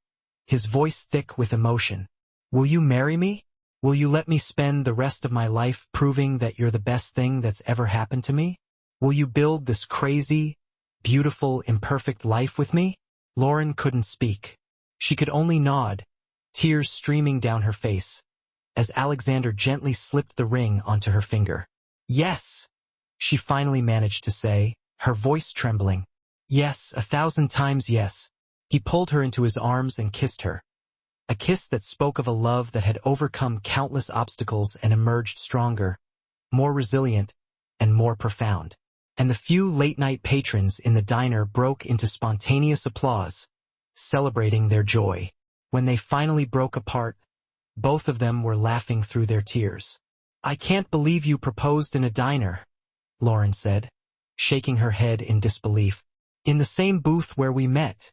his voice thick with emotion. Will you marry me? Will you let me spend the rest of my life proving that you're the best thing that's ever happened to me? Will you build this crazy, beautiful, imperfect life with me? Lauren couldn't speak. She could only nod, tears streaming down her face, as Alexander gently slipped the ring onto her finger. Yes, she finally managed to say, her voice trembling. Yes, 1,000 times yes. He pulled her into his arms and kissed her. A kiss that spoke of a love that had overcome countless obstacles and emerged stronger, more resilient, and more profound. And the few late-night patrons in the diner broke into spontaneous applause, celebrating their joy. When they finally broke apart, both of them were laughing through their tears. I can't believe you proposed in a diner, Lauren said, shaking her head in disbelief. In the same booth where we met,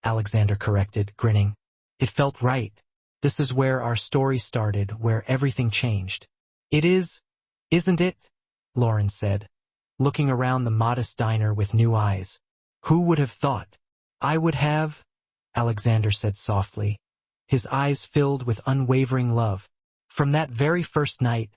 Alexander corrected, grinning. It felt right. This is where our story started, where everything changed. It is, isn't it? Lauren said, looking around the modest diner with new eyes. Who would have thought? I would have, Alexander said softly, his eyes filled with unwavering love. From that very first night,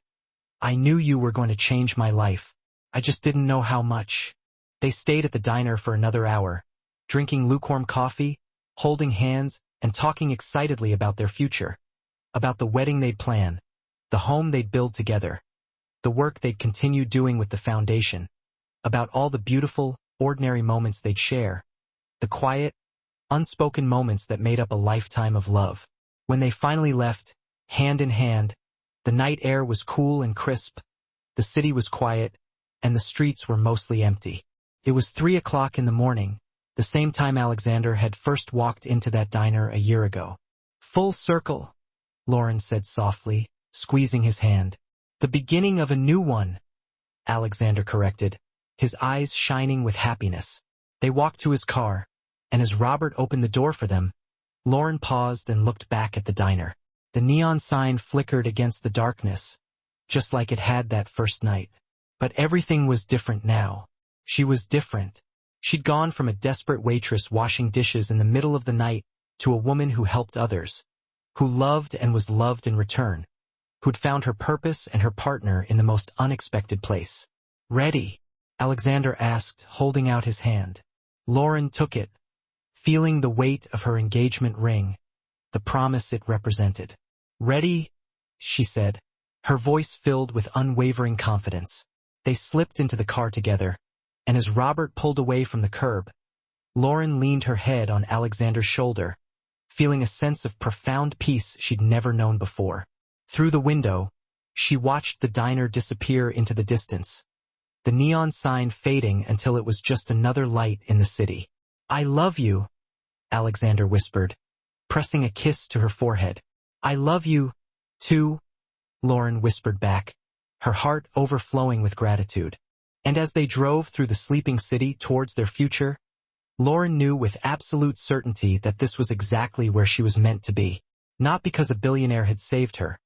I knew you were going to change my life. I just didn't know how much. They stayed at the diner for another hour, drinking lukewarm coffee, holding hands, and talking excitedly about their future, about the wedding they'd plan, the home they'd build together, the work they'd continue doing with the foundation, about all the beautiful, ordinary moments they'd share, the quiet, unspoken moments that made up a lifetime of love. When they finally left, hand in hand, the night air was cool and crisp, the city was quiet, and the streets were mostly empty. It was 3 o'clock in the morning, the same time Alexander had first walked into that diner a year ago. Full circle, Lauren said softly, squeezing his hand. The beginning of a new one. Alexander corrected, his eyes shining with happiness. They walked to his car, and as Robert opened the door for them, Lauren paused and looked back at the diner. The neon sign flickered against the darkness, just like it had that first night. But everything was different now. She was different. She'd gone from a desperate waitress washing dishes in the middle of the night to a woman who helped others, who loved and was loved in return, who'd found her purpose and her partner in the most unexpected place. "Ready?" Alexander asked, holding out his hand. Lauren took it, feeling the weight of her engagement ring, the promise it represented. "Ready?" she said, her voice filled with unwavering confidence. They slipped into the car together, and as Robert pulled away from the curb, Lauren leaned her head on Alexander's shoulder, feeling a sense of profound peace she'd never known before. Through the window, she watched the diner disappear into the distance, the neon sign fading until it was just another light in the city. "I love you," Alexander whispered, pressing a kiss to her forehead. "I love you, too," Lauren whispered back, her heart overflowing with gratitude. And as they drove through the sleeping city towards their future, Lauren knew with absolute certainty that this was exactly where she was meant to be. Not because a billionaire had saved her,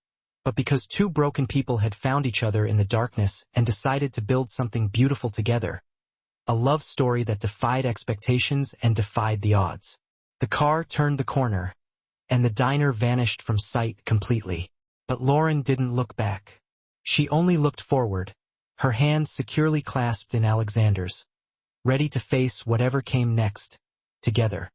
but because two broken people had found each other in the darkness and decided to build something beautiful together. A love story that defied expectations and defied the odds. The car turned the corner, and the diner vanished from sight completely. But Lauren didn't look back. She only looked forward, her hands securely clasped in Alexander's, ready to face whatever came next, together.